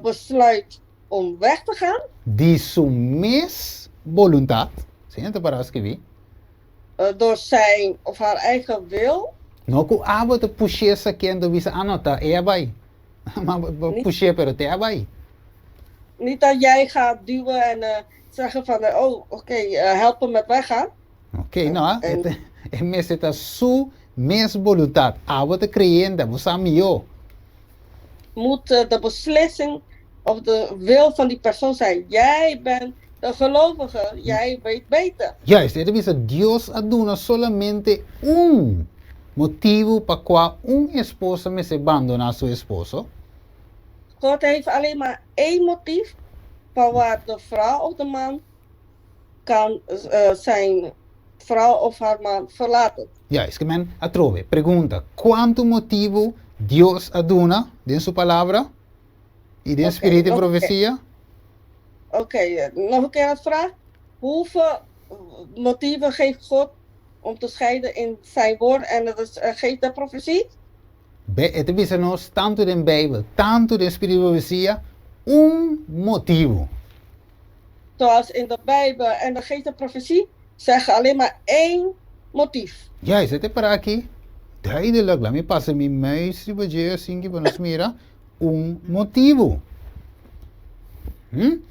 besluit om weg te gaan. Di su mes voluntad, siento para escribir, Door zijn of haar eigen wil. no ku abo te puxe sa kendo bisa anota e bai. Maar puxe pero te bai. Niet dat jij gaat duwen en zeggen van, oké, help hem met weggaan. Ok, no, e mes eta su mes voluntad, abo te creyenda, busami yo. Moet de beslissing of de wil van die persoon zijn. Jij bent de gelovige, jij weet beter. Juist, het is dat Dios aduna solamente un motivo para qual esposa me se abandona a su esposo. God heeft alleen maar één motief van waar de vrouw of de man kan zijn vrouw of haar man verlaten. Juist, que men atrove, pergunta, quanto motivo Dios aduna de su palabra y de espíritu de profecía? Oké, nog een keer het vraag. Hoeveel motieven geeft God om te scheiden in zijn woord en dat is, geeft de profetie? Het is nos tanto de Bijbel, tanto de espíritu de profecía, un motivo. Zoals in de Bijbel en de geest de profetie zeggen alleen maar één motief. Juist, het is para aqui. Duidelijk, laat me passen mijn muis, die budget, zingi, van ons mira, un motivo. We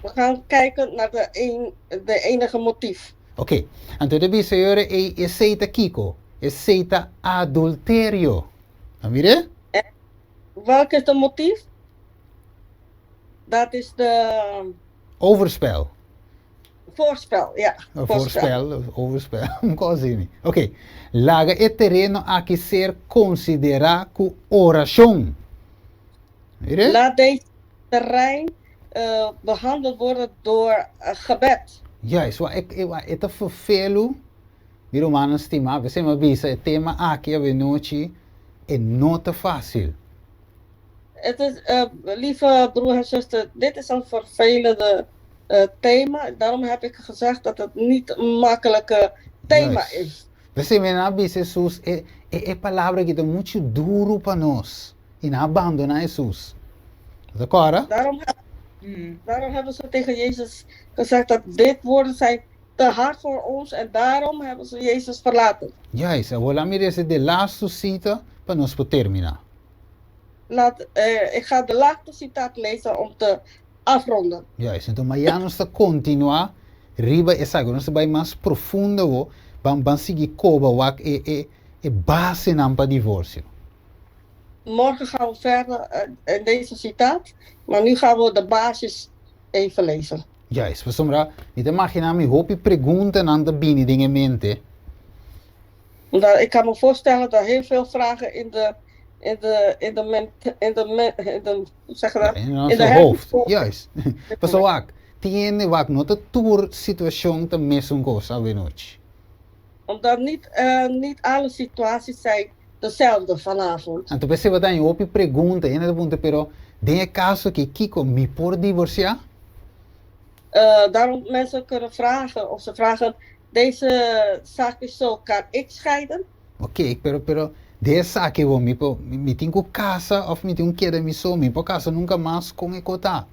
gaan kijken naar de enige motief. Ok, então deve ser e seita Kiko, e seita adulterio. Mire? Welk is de motief? Dat is de Overspel. voorspel, ja. Voorspel, overspel, così. Ok, laga e terreno a que ser considerado como oração. Mire? Laat deze terrein behandeld worden door gebed. Juist, het is vervelo. Die Romanen stima, we zijn maar bezig, het thema aqui we noite is niet te fácil. Het is, lieve broer en zuster, dit is een vervelende thema. Daarom heb ik gezegd dat het niet een makkelijke thema is. We zijn maar bezig, Jesus, palavra que é muito duro para nós. E não abandonar Jesus. De acordo? Daarom hebben ze tegen Jezus gezegd dat dit woorden zijn te hard voor ons en daarom hebben ze Jezus verlaten. Juist, eu vou lá me dizer de laatste cita para nós terminar. Ik ga de laatste citaat lezen om te afronden. Juist, então amanhã nós vamos continuar riba essa agora nós vamos mais profundo vamos seguir koba wak base nam para divórcio. Morgen gaan we verder in deze citaat, maar nu gaan we de basis even lezen. Juist, we sombra, niet imaginar me hoop pergunta aan de bini dingen mente. Ik kan me voorstellen dat heel veel vragen in de hoofd. Juist. Pas wak, tiene wak not de tour situatie te mesum cosa we noche. Omdat niet alle situaties zijn dezelfde vanavond. Então você vai dar em outra pergunta, ainda pergunta, pero tem caso que Kiko me por divorciar? Daarom mensen kunnen vragen, of ze vragen, deze zaak is zo, kan ik scheiden? Ok, pero dessa que eu me tenho casa of me tenho que me só me por casa nunca mais com ecota.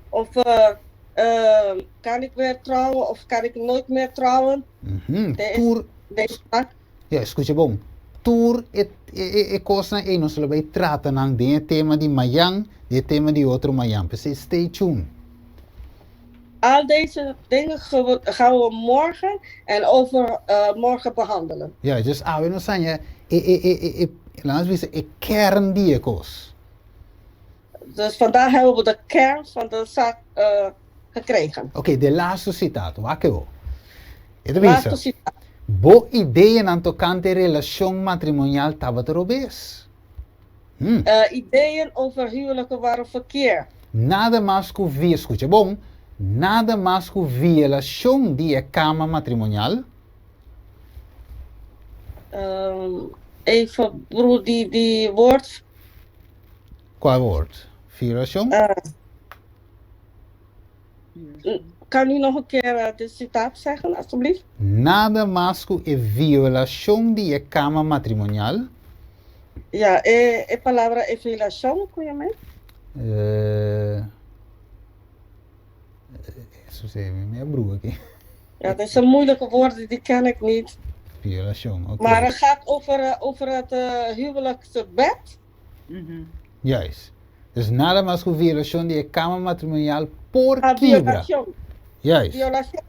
Of kan ik weer trouwen of kan ik nooit meer trouwen? Tour, Deze zaak. ja, escuta bom. Tour é coisa e nós vai tratar não de tema de Mayang, de tema de outro Mayang. Precies, stay tuned. Al deze dingen gaan we morgen en overmorgen behandelen. Ja, dus we não zijn laten we zeggen, kern die ekos. Dus vandaag hebben we de kern van de zaak gekregen. Ok, de laatste citaat, wakker wel. Laatste citaat. Bo ideeën aan tocante relação matrimonial tabat robes. Ideeën over huwelijken waren verkeerd. Nada mais que via, escuta bom, nada mais que violação de cama matrimonial. Even, broer, die woord. Qual woord? Violação? Kan u nog een keer dit citaat zeggen, alstublieft? Nada mais que violação de cama matrimonial. Ja, palabra é violação, conhece? Isso é minha broer aqui. Ja, dat is een moeilijke woord, die ken ik niet. Violação, ok. Maar het gaat over het huwelijksbed. Juist. Dus nada mais que violação de cama matrimonial por quebra. Violação. Juist. Violação.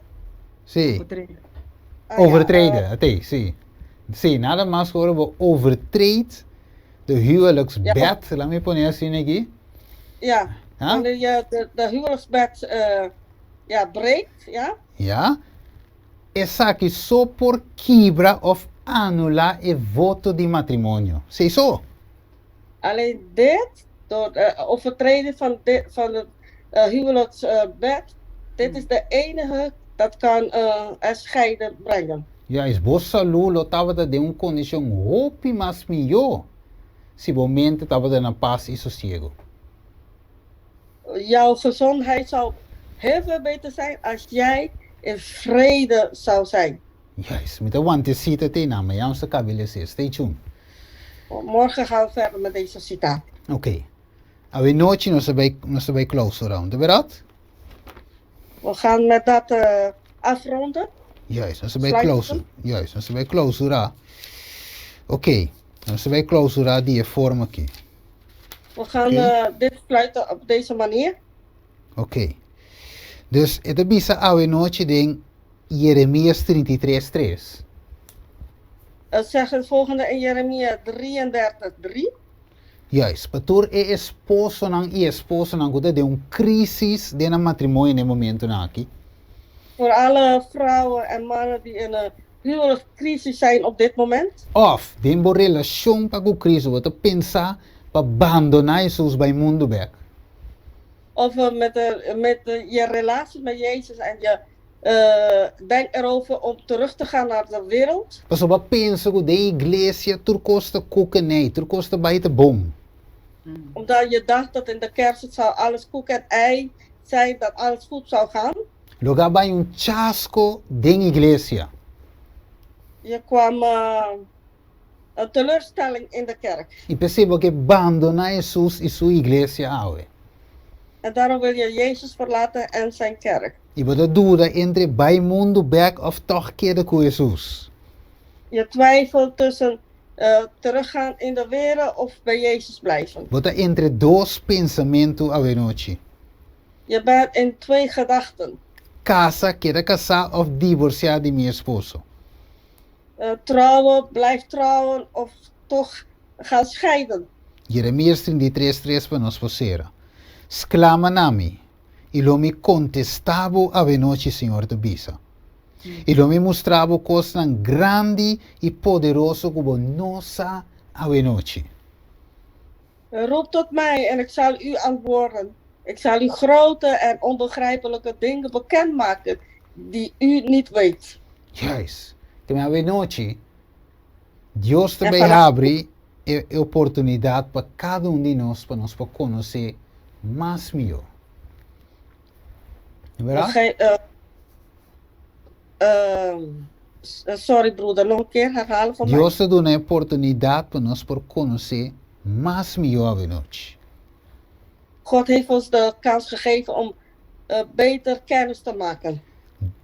Sim. Ja, Overtreden, até, sim. Sim, nada mais que we overtreed de huwelijksbed. Ja. Laat me poner assim aqui. Ja, Ja? wanneer je de huwelijksbed breekt, ja. Ja. Essa aqui só por quebra of anular e voto de matrimônio. Sei só. Alleen dit, door overtreden van het huwelijksbed, dit is de enige dat kan een scheiden brengen. Ja, is bossa lulo tava de condição hopi mas melhor. Se momento tava de na paz e sossego. Jouw gezondheid zou heel veel beter zijn als jij in vrede zou zijn. Juist, met de wantecita te na, maar jou se cabelo se. Stay tuned. Morgen gaan we verder met deze citaat. Ok. A noite nós vai close round, é verdade? We gaan met dat afronden. Juist, nós vai Sluiten. close. Juist, nós vai clausurar. Ok, nós vai clausurar die vorm aqui. We gaan dit sluiten op deze manier. Ok. Dus het is a noite de Jeremias 33:3. Het zegt het volgende in Jeremia 33:3. Juist, patur esposo nang kuda de crisis de na matrimônio no momento na aqui. Voor alle vrouwen en mannen die in een huwelijkscrisis zijn op dit moment. Of, de relação para com Cristo, wat pensa para abandonar Jesus bij mundo back. Of je relatie met Jezus en je denkt erover om terug te gaan naar de wereld. Paso ba pensa ko de iglesia turcosta kukenei, turcosta baita bom. Omdat je dacht dat in de kerk het zou alles koek en ei zijn, dat alles goed zou gaan. Lugar ba un chasco de iglesia. Je kwam een teleurstelling in de kerk. E percebo que abandonar Jesus e sua iglesia awe. En daarom wil je Jezus verlaten en zijn kerk. E bota dúvida entre bij mundo back of toch queda com Jesus. Je twijfelt tussen teruggaan in de wereld of bij Jezus blijven. Bota entre dois pensamentos a noite. Je bent in twee gedachten. Casa, queda casar of divorciar de meu esposo. Trouwen, blijf trouwen of toch gaan scheiden. Jeremias 33:3 para nós vocês. Exclama nami. E lo me contestava a noite, Senhor de Bisa. E lo me mostrava coisa grande e poderoso como nossa a noite. Roep tot mij en ik zal u antwoorden. Ik zal u grote en onbegrijpelijke dingen bekendmaken die u niet weet. Juist. Que a noite, Deus também abre a oportunidade para cada de nós, para nós conhecer mais melhor. Não é verdade? Sorry broeder, nog een keer herhalen voor mij. Deus te dá uma oportunidade para nós conhecer mais melhor a noite. God heeft ons de kans gegeven om beter kennis te maken.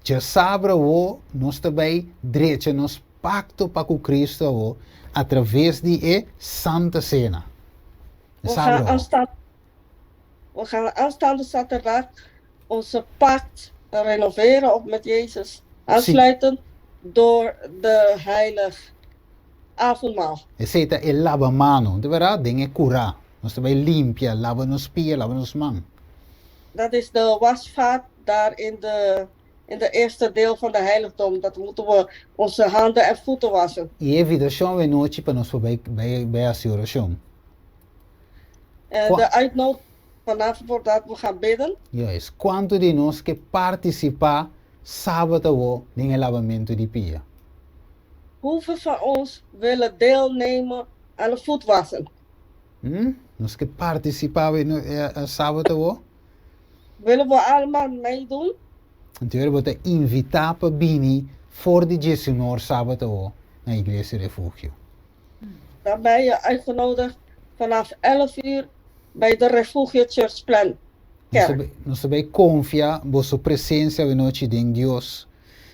Já sabe o nós também direito nos pacto para com Cristo o através de Santa Cena. We gaan aanstaande zaterdag onze pact renoveren of met Jezus aansluiten door de heilig avondmaal. Essa é lava mano, de verdade, dingen curar. Nós também limpia, lava nos pés, lava nos mãos. Dat is de wasvaat daar in de eerste deel van de heiligdom. Dat moeten we onze handen en voeten wassen. E evitação é noite para nós bij a oração. De uitnodiging vanavond wordt dat we gaan bidden. Juist. Quanto de nós que participar sábado in el lavamento de pia? Hoeveel van ons willen deelnemen aan het voetwassen? Nós que participar sábado? Willen we allemaal meedoen? Então eu vou invitar para vir voor de 19 sábado na Igreja Refúgio. Dan ben je uitgenodigd vanaf 11 uur bij de Refugio Churchplan Kerk. Nós também confia em sua presença em noite de Deus,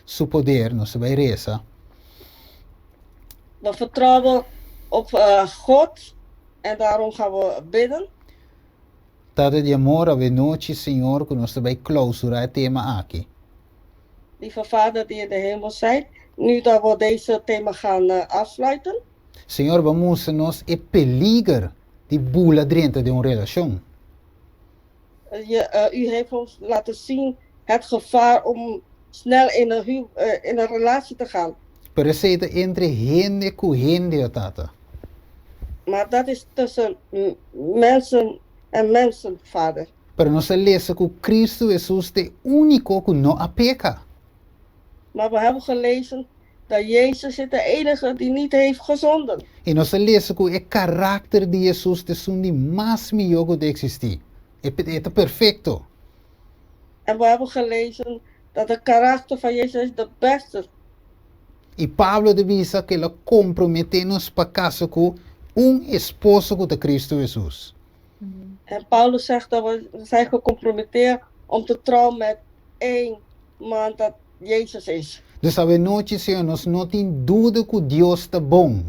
seu poder, nós também reza. We vertrouwen op God en daarom gaan we bidden. Tata de amor a noite, Senhor, que nós também clausurar o tema aqui. Lieve Vader die in de hemel zijt, nu dat we deze thema gaan afsluiten. Senhor, vamos nós peligro de bula dentro de uma relação. U heeft ons laten zien het gevaar om snel in een relatie te gaan. Precisa entre gente com gente, tata. Maar dat is tussen mensen en mensen, Vader. Para nós lezen que Cristo Jesus é único que não peca. Maar we hebben gelezen dat Jezus is de enige die niet heeft gezonden. E nós lezen que o caráter de Jesus é o mais melhor que existe. É perfeito. En we hebben gelezen dat de karakter van Jezus de beste is. E Pablo dice que ele compromete-nos para casar com esposo de Cristo Jesus. En Paulus zegt dat we zijn gecompromitteerd om te trouwen met één man dat Jezus is. Dus a noite, Senhor, nós não temos dúvida que Deus está bom.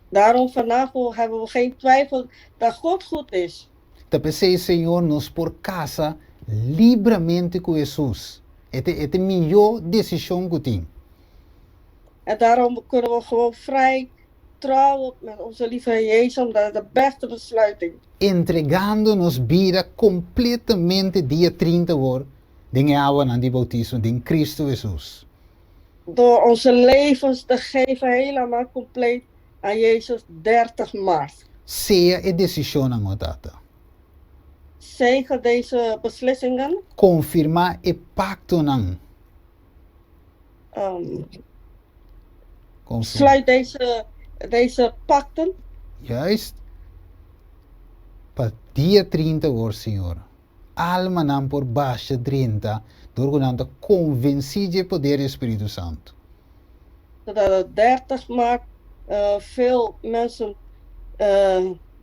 Daarom vanavond hebben we geen twijfel dat God goed is. Te pensei, Senhor, nós por casa livremente com Jesus. É a melhor decisão que tem. En daarom kunnen we gewoon vrij trouwen met onze lieve Heer Jezus, omdat het de beste besluiting is. Entregando nos vida completamente dia 30 hoor, de água na de bautismo de Cristo Jesus. Door onze levens te geven helemaal compleet aan Jezus 30 maart. Seja a decisão na data. Zegen deze beslissingen. Confirmar o pacto nan. Sluit deze pacten. Juist. Para dia 30 hoor, Senhor. Alma nan por baixa 30, doorgaande convencie de poder Espírito Santo. Zodat op 30 maart veel mensen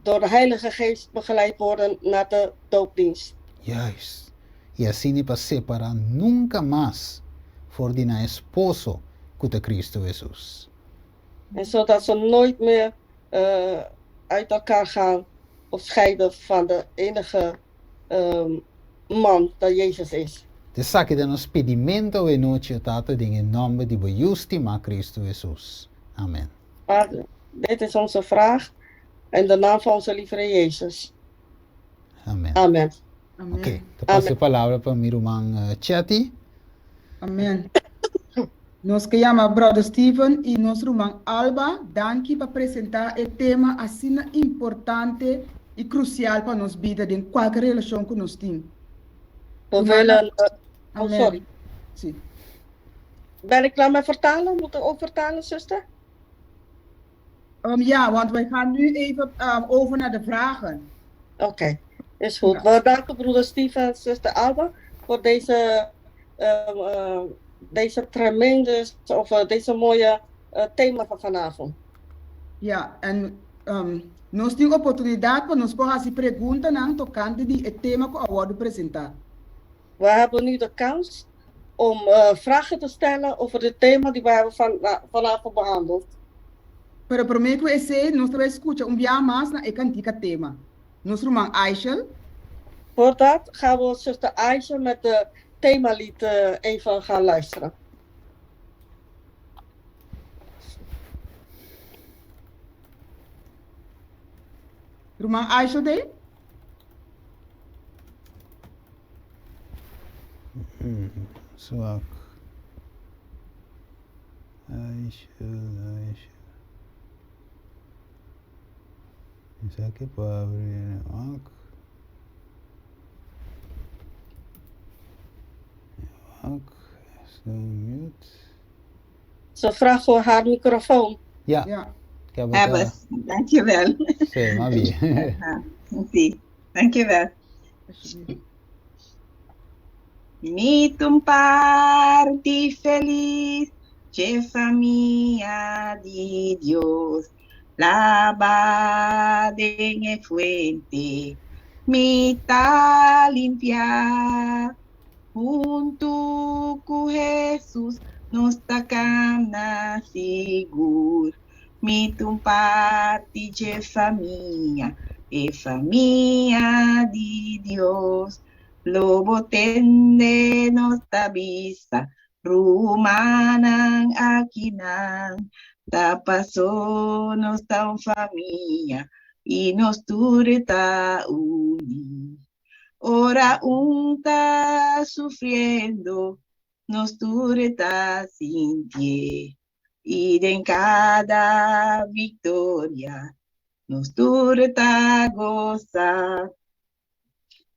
door de Heilige Geest begeleid worden naar de doopdienst. Juist. E assim para separar nunca mais voor die na esposo com Cristo Jesus. En zodat ze nooit meer uit elkaar gaan of scheiden van de enige man dat Jezus is. De saque de nos pedimento e noite tata in nome di Justima Cristo Jesus. Amen. Vader, dit is onze vraag in de naam van onze lieve Jezus. Amen. Amen. Oké, dan passo a palavra para meu irmão Chati. Amen. Nós chamamos Brother Steven e nosso irmão Alba, danke para apresentar o tema assim importante e crucial para nossa vida em qualquer relação que nós temos. We willen... Amen. sorry. Sim. Ben ik klaar met vertalen? Moet ik ook vertalen, zuster? Ja, want wij gaan nu even over naar de vragen. Oké, is goed. Ja. We danken broeder Steven en zuster Alba voor deze tremendous, of deze mooie thema van vanavond. Ja, en nós temos oportunidade para nós fazer perguntas não tocante de het tema que worden apresentar. We hebben nu de kans om vragen te stellen over het thema die we hebben vanavond behandeld. Pero primeiro que esse nós vamos escutar dia mais na ekantika tema. Nós rumang Aishel. Voordat gaan we zuster Aisha met de themalied even gaan luisteren. Rumang Aishel de? Zwak. Aisha. Isso aqui para abrir ook. Zo mute. Ze vraagt voor haar microfoon. Ja, Ja. ik heb Abbas, dankjewel. Sim, maar wie? Sim, dankjewel. Meet um party feliz, de familia de Dios, lavada en el fuente, mitad limpia, junto con Jesús, nos tacana seguro. Meet um party de família, e família de Deus. Lobo tende nos tabisa, rumanan aquinan, tapaso nos tan família, e nos tureta uni. Ora tá sufriendo, nos tureta sintie. E em cada vitória, nos turta gozar.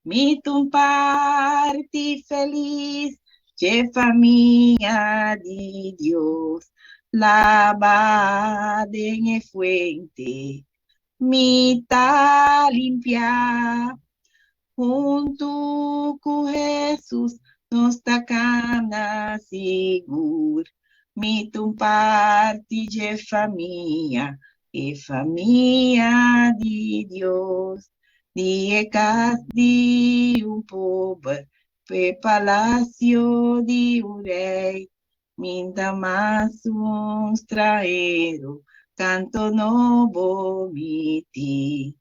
Meet um party feliz, de família de Deus, lavada em el fuente, mitad limpia, junto com Jesus, nos tacana seguro. Meet um party de família, e família de Deus. Die casa de povo, pe palácio de rei, minta mais estrangeiro, canto novo miti.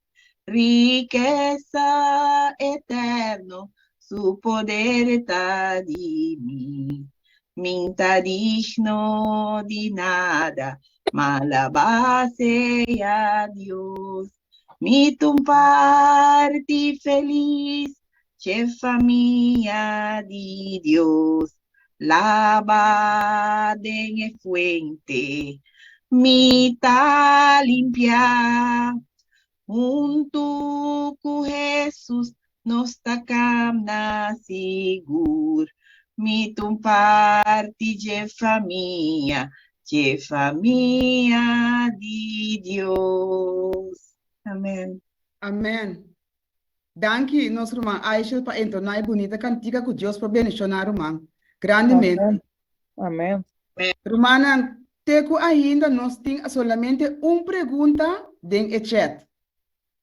Riqueza eterno, su poder está de mim. Minta digno de nada, malabase a Deus. Meet um party feliz, de família de Deus, lavada em el fuente, mitad limpia, junto com Jesus, nos tacana seguro. Meet um party de família de Deus. Amém. Amém. Danke, nós rumang Aishel para entonar bonita cantiga que Deus para bendicionar rumang. Grandemente. Amém. Romana, teco ainda nós temos solamente pergunta den het chat.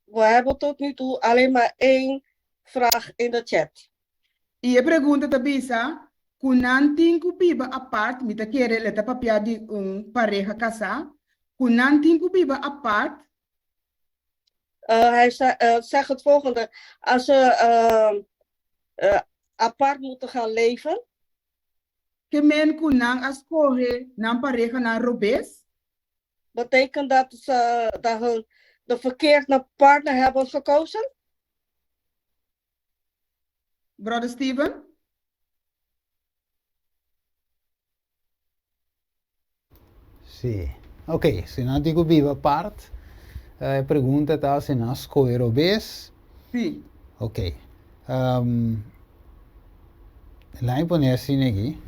We hebben tot nu toe alleen maar één vraag in de chat. E a pergunta também kunanting kubiba apart, mita kere leta papia de pareja casar, kunanting kubiba apart. Hij zegt het volgende: als ze apart moeten gaan leven, Que men kunang ascorre nan pareja na robes. betekent dat ze de verkeerde partner hebben gekozen? Brother Steven? Sì. Ok, se non dico viva part, pregunta ta se nasco e robes. Sim. Ok. Lá em Ponesi aqui.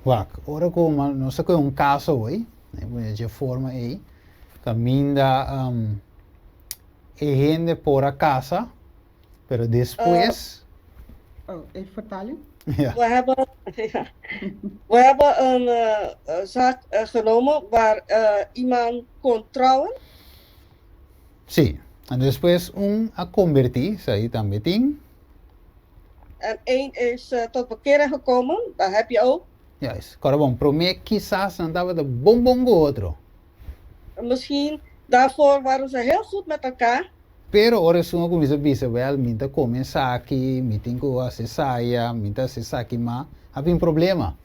Wak, ora como não sei que um caso hoje. de forma aí, caminha e gente por a casa, pero depois, Oh, even vertalen. ja, We hebben, ja, we hebben een zaak genomen waar iemand kon trouwen. sim, en depois a convertir, isso aí também tem, En één is tot bekering gekomen, dat heb je ook. juist, agora bom, para mim quizás não estava de bom com o outro, En misschien daarvoor waren ze heel goed met elkaar. pero ora se uma coisa bisa, well, minta começar aqui, minta com a saia, minta se aqui mas, havia um problema.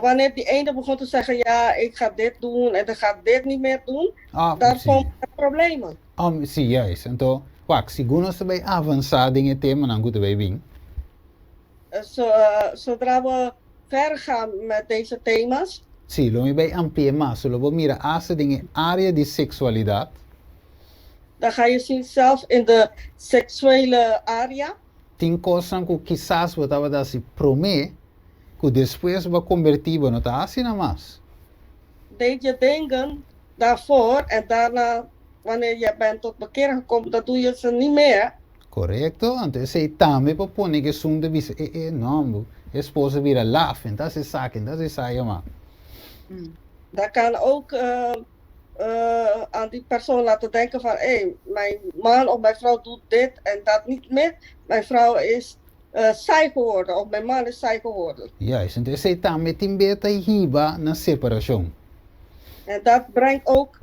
Wanneer die ene begon te zeggen, ja, ik ga dit doen en dan gaat dit niet meer doen, Ah, dan sim. komen er problemen. Sim, juist. Então, wak, segundo nós vai avançar em tema, não goed bij bem. Zodra we verder gaan met deze thema's, Sim, lo vai ampliar mais, so lo mira asa dingen área de sexualidade, dan ga je zien zelfs in de seksuele area, tem coisas que quizás você vai dar se promete, que depois vai convertir, não tá assim na mais. deed je dingen daarvoor en daarna, wanneer je bent tot bekering gekomen, dan doe je ze niet meer. Correto? Então, sei também para pôr que som de bisa, não, esposa vira laf, então se saia, man. Dat kan ook aan die persoon laten denken van, hé, mijn man of mijn vrouw doet dit en dat niet meer. Mijn vrouw is saai geworden of mijn man is saai geworden. Juist, então sei também tem beta hiba na separação. En dat brengt ook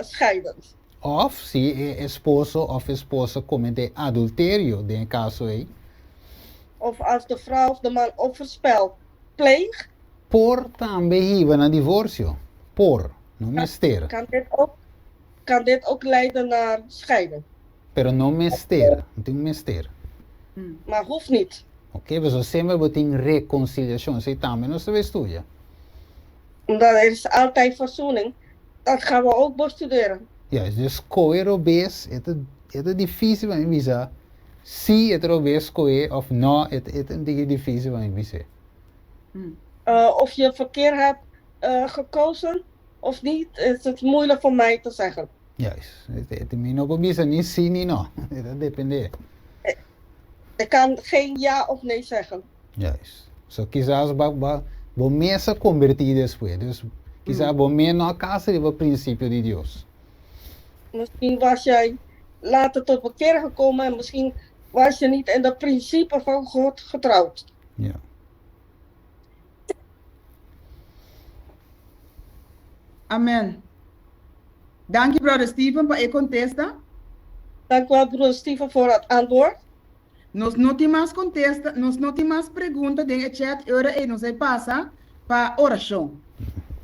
scheidens. Of se esposo of esposa comete adultério, em caso aí, Of als de vrouw of de man overspel pleegt, por também hiba na divórcio. Por, não mister. kan dit ook leiden naar scheiden. Pero não mister, não tem mister. Maar hoeft niet. Ok, mas sempre você tem reconciliação, sei também não se vai estudar. Omdat er is altijd verzoening. Dat gaan we ook bestuderen. Ja, dus coer obes, het is difícil para mim dizer. Se het obes coer of não, het is een beetje difícil para mim dizer. Of je verkeer hebt gekozen of niet, is het moeilijk voor mij te zeggen. Juist, het is niet op bisa, niet sim, niet no. Dat depende. Ik kan geen ja of nee zeggen. Juist. So quizás vou mesa convertir depois. Dus quizás vou menos a casa do princípio de Deus. Misschien was jij later tot bekering gekomen en misschien was je niet in de principe van God getrouwd. Ja. Amen. Dank je, brother Stephen, para contesta. Dank u wel, broeder Steven, voor het antwoord. Nos não tem mais contesta, nos não tem mais pergunta de chat, ora e nos passa para oração.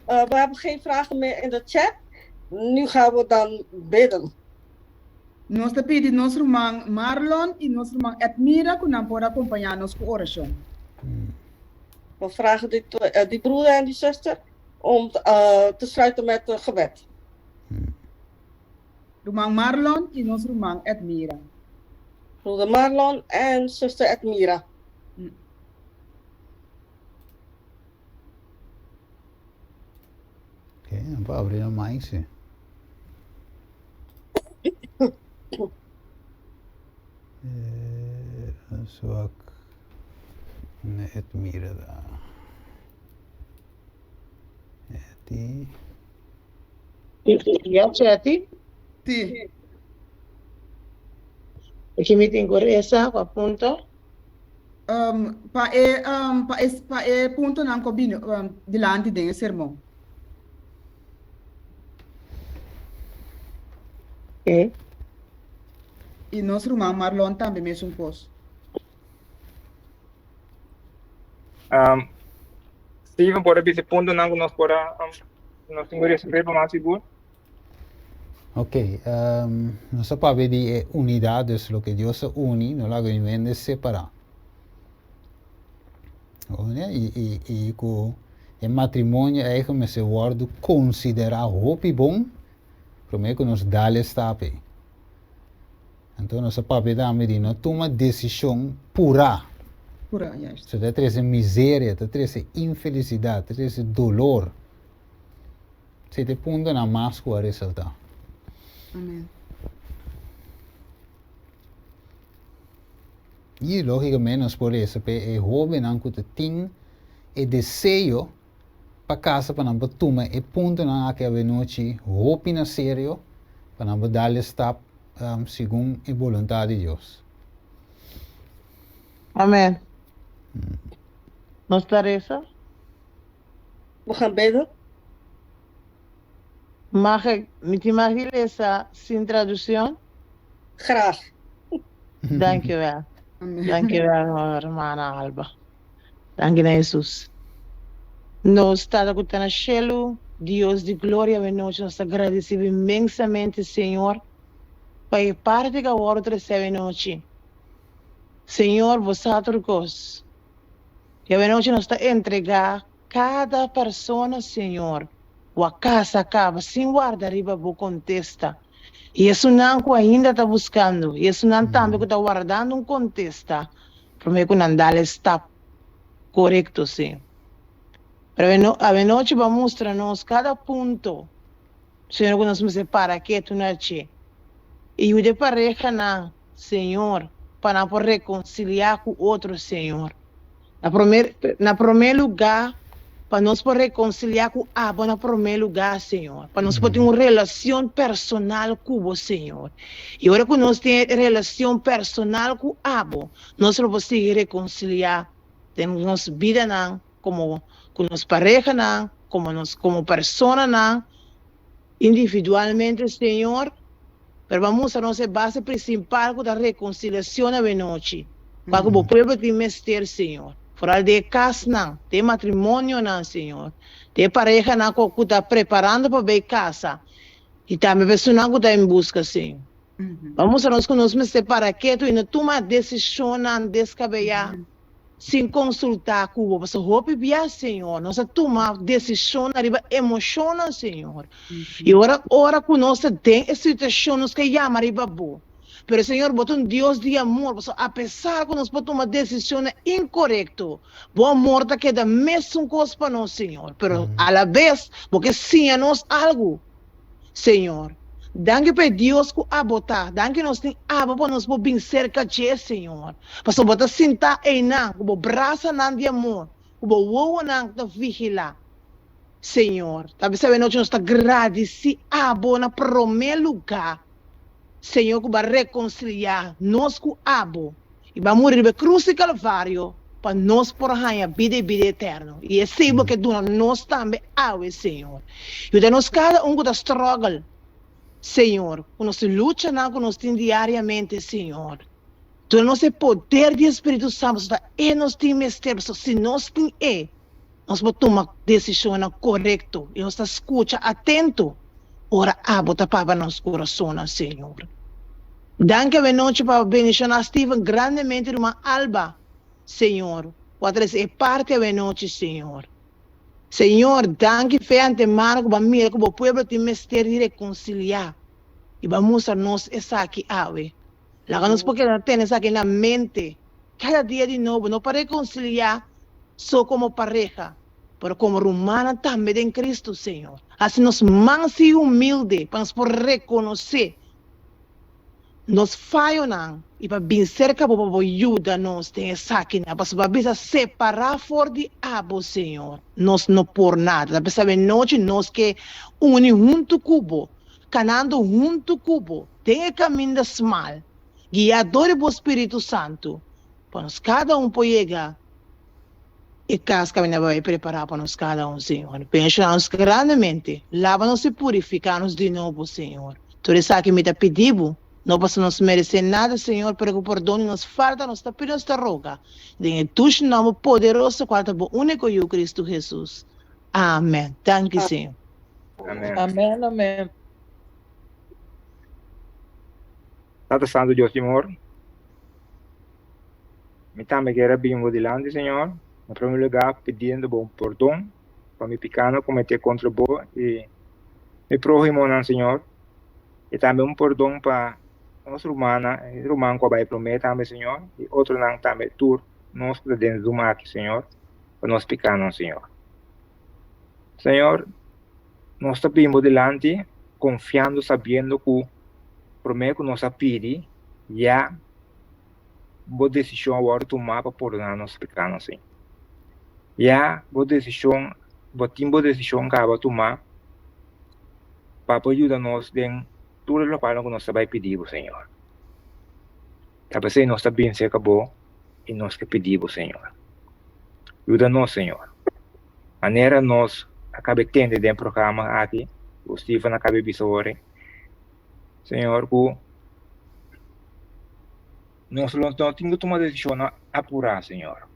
We hebben geen vragen meer in de chat. Nu gaan we dan bidden. Nós te pedimos nosso irmão Marlon e nosso irmão Edmira que não pode acompanhar-nos com oração. We vragen die broeder en die zuster om te sluiten met het gebed. Irmão Marlon e nosso irmão Edmira. Broeder Marlon en zuster Edmira. Ok, dan vou abrir o mic, sim. Só que admira da. Die. Ya, Chati, Sim. aqui me tem essa com a ponta. Para ponto não combina delante do sermão. Ok. E nosso irmão Marlon também me supôs. Steven, por esse ponto, não nós nós temos receber para mais seguro. Ok, nossa palavra de unidade é o que Deus une, não é que vem separar. E com o matrimônio é como se word considerar roupa bom, para mim que nos dá estape. Então nossa palavra também de não toma decisão pura. Pura, juist. So dat er is een miserie, dat er is een infelicidade, dat er is een dolor. Se te punto na más qua resulta. Amen. E logicamente nós por isso é joven não que tem e desejo para casa para não tomar e ponto não que a noite hope na sério para não dar step segundo a vontade de Deus. Amen. Nos Teresa, We gaan bidden. mag ik lezen sin traducción? Graag. Dankjewel. Amen. Dankjewel, hermana Alba. Dank je, Jesus. Nos está escutando Shelo, Deus de glória, noite, nós agradecemos imensamente, Senhor, para parte que agora recebe noite. Senhor, vosotros, que a noite nós está entregar cada pessoa, Senhor, ou a casa acaba, sem guardar riba, vou contesta. E isso não que ainda está buscando, e isso não também que está guardando um contesta, para mim que não dá está correto, Senhor. A noite vai mostrar-nos cada ponto, Senhor, que nós nos separa aqui, tu noite. E o de pareja, não, Senhor, para não reconciliar com outro, Senhor. Na primeiro lugar, para nós poder reconciliar com Abba, na primeiro lugar, Senhor. Para nós poder ter uma relação personal com o Senhor. E agora que nós temos relação personal com Abba, nós vamos conseguir reconciliar. Temos nossa vida, não, como nossa pareja, não, como pessoa, não, individualmente, Senhor. Mas vamos a nossa base principal da reconciliação na noite. Para que o povo te mestre, Senhor. Fora de casa, não, de matrimônio, não, Senhor. De pareja, não, que está preparando para ver casa. E também pessoa que está em busca, Senhor. Vamos a nós que nos separar quieto e não tomar decisão, não descabelar, sem consultar com o povo. Roupa bia, Senhor. Nós tomar decisão, arriba emoção, Senhor. E ora que nós tem essa situação, nós que chama arriba boa. Pero, Senhor, botou um Deus de amor. Apesar que nós podemos tomar decisão incorreta, o amor está queda mesmo coisa para nós, Senhor. Pero, a la vez, porque sim a nós algo, Senhor. Danke para Deus que abotar. Danke nós tem aba para nós bem cerca de Senhor. Para só botar sentar aí não, o braço não de amor, o boa não de vigilar, Senhor. Talvez sabe nós está agradecido abo na primeiro lugar. Senhor, que vai reconciliar nós com o abo e vai morrer na cruz de Calvário para nós por a vida e vida eterna. E é sempre que nós também, Senhor. E o nós cada que está struggle, Senhor, que nós luta que nós temos diariamente, Senhor. Tu nós poder do Espírito Santo, e nós temos mestre, se nós temos nós vamos tomar decisão correta e nós escuta atento. Ora, bota para nosso coração, Senhor. Danke a noite para bendicionar Steven grandemente, irmã Alba, Senhor. Quatro é parte da noite, Senhor. Senhor, danke fé antemano que mira que o povo tem mestre de reconciliar. E vamos a nós essa aqui, ave. Lá nós porque temos aqui na mente, cada dia de novo, não para reconciliar só como pareja, mas como humana também em Cristo, Senhor. Assim nós manso e humilde, para nós poder reconhecer nos falhos não, e para bem cerca para ajuda nós tem essa aqui, para separar fora de abo, Senhor. Nós não por nada, para saber noite nós que unir junto cubo, canando junto cubo, tem o caminho das mal, guiador do Espírito Santo, para nós cada pode chegar. E casa que vai preparar para nós cada Senhor. Pensa-nos grandemente, lava-nos e purifica-nos de novo, Senhor. Tudo isso que me está pedindo, não possamos merecer nada, Senhor, porque o perdão nos falta, nos está pedindo esta roga. Em tu nome poderoso, quarto o único e o Cristo Jesus. Amém. Thank you, Senhor. Amém. Amém, amém. Santo Santo Deus de amor. Me também quero bem modelando, Senhor. Em primeiro lugar, pedindo bom perdão para me pecado, cometer contra o e me próximo, Senhor. E também perdão para nós romano que vai prometer também, Senhor. E outro não também, tu, nós que dentro do mar, Senhor, para nós pecar, Senhor. Senhor, nós estamos delante, confiando, sabendo que primeiro que nós pedimos, já boa decisão agora tomar para perdonar nossos pecados, assim. Já boa decisão, boa decisão que vai tomar para ajudar nós em tudo o que nós vai pedir, Senhor. Talvez nós está bem se acabou e nós que pedimos, Senhor. Ajuda-nos, Senhor. Maneira nós acabamos tendo dentro do programa aqui, o Stephen acaba de dizer, Senhor, que nós não temos que tomar decisão apurada, Senhor.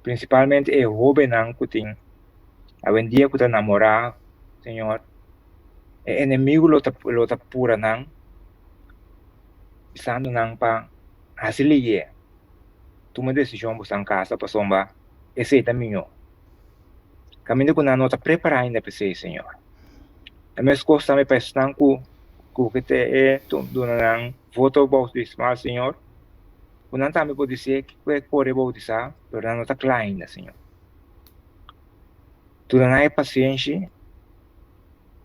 Principalmente é o jovem que tem, a dia que está namorado, Senhor, é inimigo lo tá pura não, pensando não para hasiliyé. Toma decisão para casa para somba, esse é também. Caminho que não está preparado ainda para ser, Senhor. A minha esposa também pensa que te é tudo não voto para o Senhor. Não também pode dizer que é correr para dizer, mas não está claro ainda, Senhor. Tu não é paciência,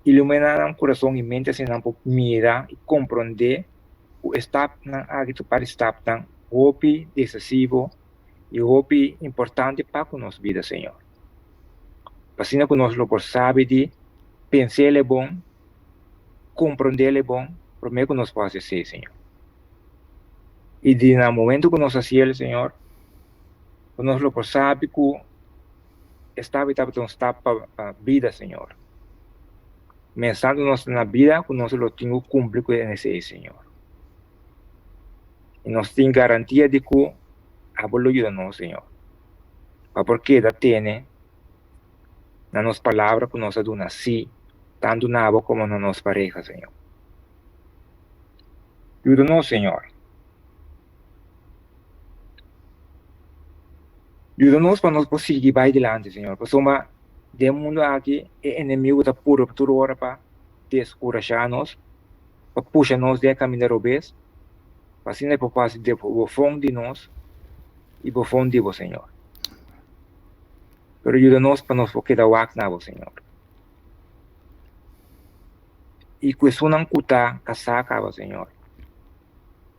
iluminar o coração e mente assim não pode mirar e compreender o estado aqui tu para estar tão hope decisivo e hope importante para a nossa vida, Senhor. Assim que nós lo sabe de pensar é bom, compreender é bom, primeiro que nós podemos ser, Senhor. E de no momento que nós hacemos, Senhor, nós lo sabe que está para a vida, Senhor. Pensando nós na vida, que nós lo temos cumprir com esse, Senhor. E nós temos garantia de que a boa ajuda nós, Senhor. Porque da tem na nossa palavra que nós aduna sim, tanto na boa como na nossa pareja, Senhor. Ajuda-nos, Senhor. Ajuda-nos para nós conseguir vai adiante, Senhor. Porque somos de mundo aqui é inimigo da pura para toda hora para descorajar-nos, para puxar-nos de caminho da vez, para assim é para passar de o fundo de nós e o fundo de você, Senhor. Pero ajuda-nos para nós porque da wak na você, Senhor. E que isso não custa casaca, Senhor.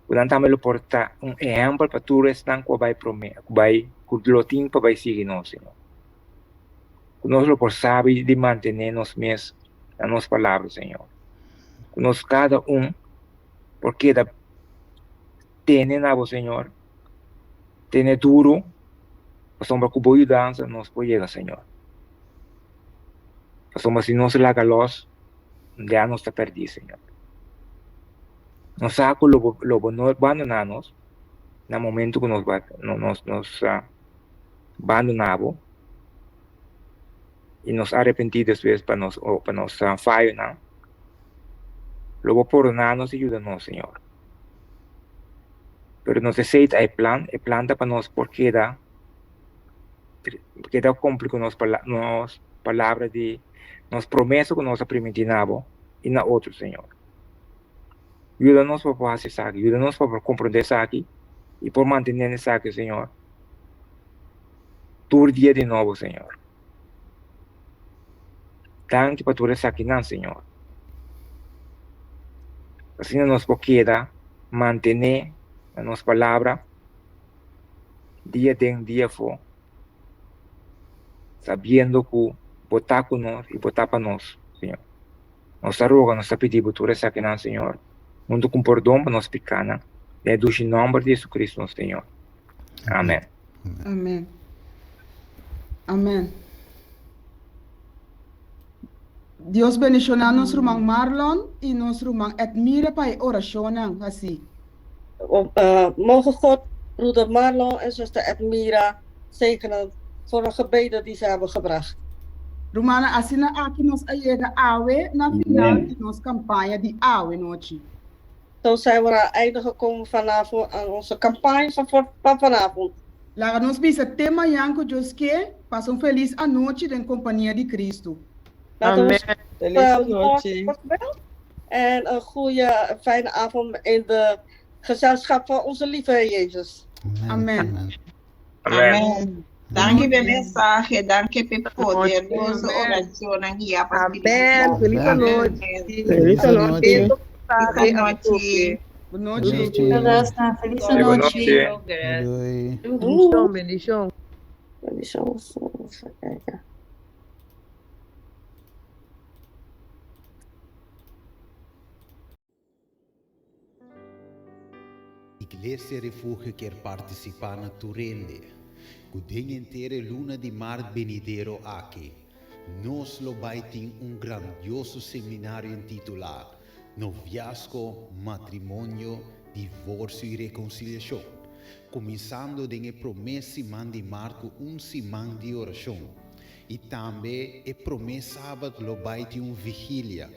Quando também porta exemplo para tu restar que vai prometer, vai cuidar para vai seguir nós, Senhor. Nós lo sabe de manter nos mesmos a nossa palavra, Senhor. Nós cada porque da tem na você, Senhor, tem duro, sombra que boa dança nós podemos, Senhor. Sombra se nós larga los, já nós está perdido, Senhor. Nós saco lo não abandonamos no momento que nós abandonamos e nos arrepentimos vezes para nós falho, não. Logo perdonarnos e ajuda-nos, Senhor. Pero nos aceita é planta para nós porque dá cumprir com nossa palavra de nos promessa que nós aprimentinamos e na outro, Senhor. Ajuda-nos para fazer isso aqui, ajuda-nos para compreender isso aqui e por manter isso aqui, Senhor. Todo dia de novo, Senhor. Tanto para tu isso aqui, não, Senhor. Assim nos podemos manter a nossa palavra dia em dia for, sabendo que botar com nós e botar para nós, Senhor. Nossa roga, nossa pedido, tu isso aqui, não, Senhor. Muito com perdão para nós pecados. É do nome de Jesus Cristo, nosso Senhor. Amém. Amém. Amém. Deus bendicionar nosso irmão Marlon e nosso irmão Edmira para a oração, assim. Mogen God, broeder Marlon en zuster Edmira zegenen voor de gebeden die ze hebben gebracht. Romana, assim aqui nós chega awe na final de nossa campanha de awe noite. Zo zijn we aan het einde gekomen vanavond aan onze campagne van vanavond. Laat ons bij tema Janko Joske, pas een feliz a noite in companhia de Cristo. Laten we Feliz noite. en een goede, fijne avond in de gezelschap van onze lieve Heer Jezus. Amen. Amen. Danke per mensaje, danke per poderosa orazione anche a Amém. Feliz Amém. noite. Feliz noite. Questa noite. Boa noite. Feliz Boa noite. noite. Doei. Bendição. Iglesia Refugio quer participar na Turende. O dia inteiro luna de mar venidero aqui. Nós lo tem grandioso seminário intitulado Noviazgo, Matrimônio, Divórcio e Reconciliação. Começando com a promessa de Marco semana de oração. E também a promessa sábado lo tem vigília.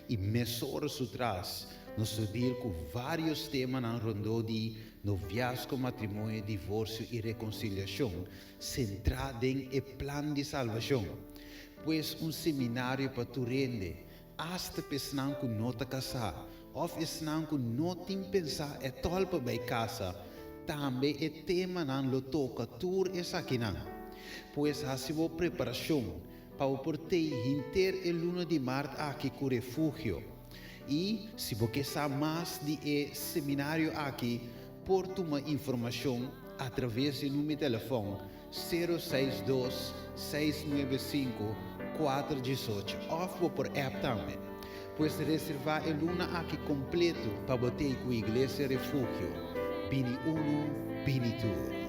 E horas atrás, nós deal com vários temas na rondô de noviazgo, matrimônio, divórcio e reconciliação, centrado em plano de salvação. Pois seminário para tu rende, hasta pensar que não está casado, ou pensar que não tem pensar é tolpa para casa, também é tema na lo toca tur essa aqui não. Pois a sua preparação para o portei inter a luna de março aqui com refúgio. E se você sabe mais de seminário aqui, por uma informação através do número de telefone 062-695-418 ou por app também. Pois reservar a luna aqui completo para botar com a Igreja Refúgio. Bini 1, Bini 2.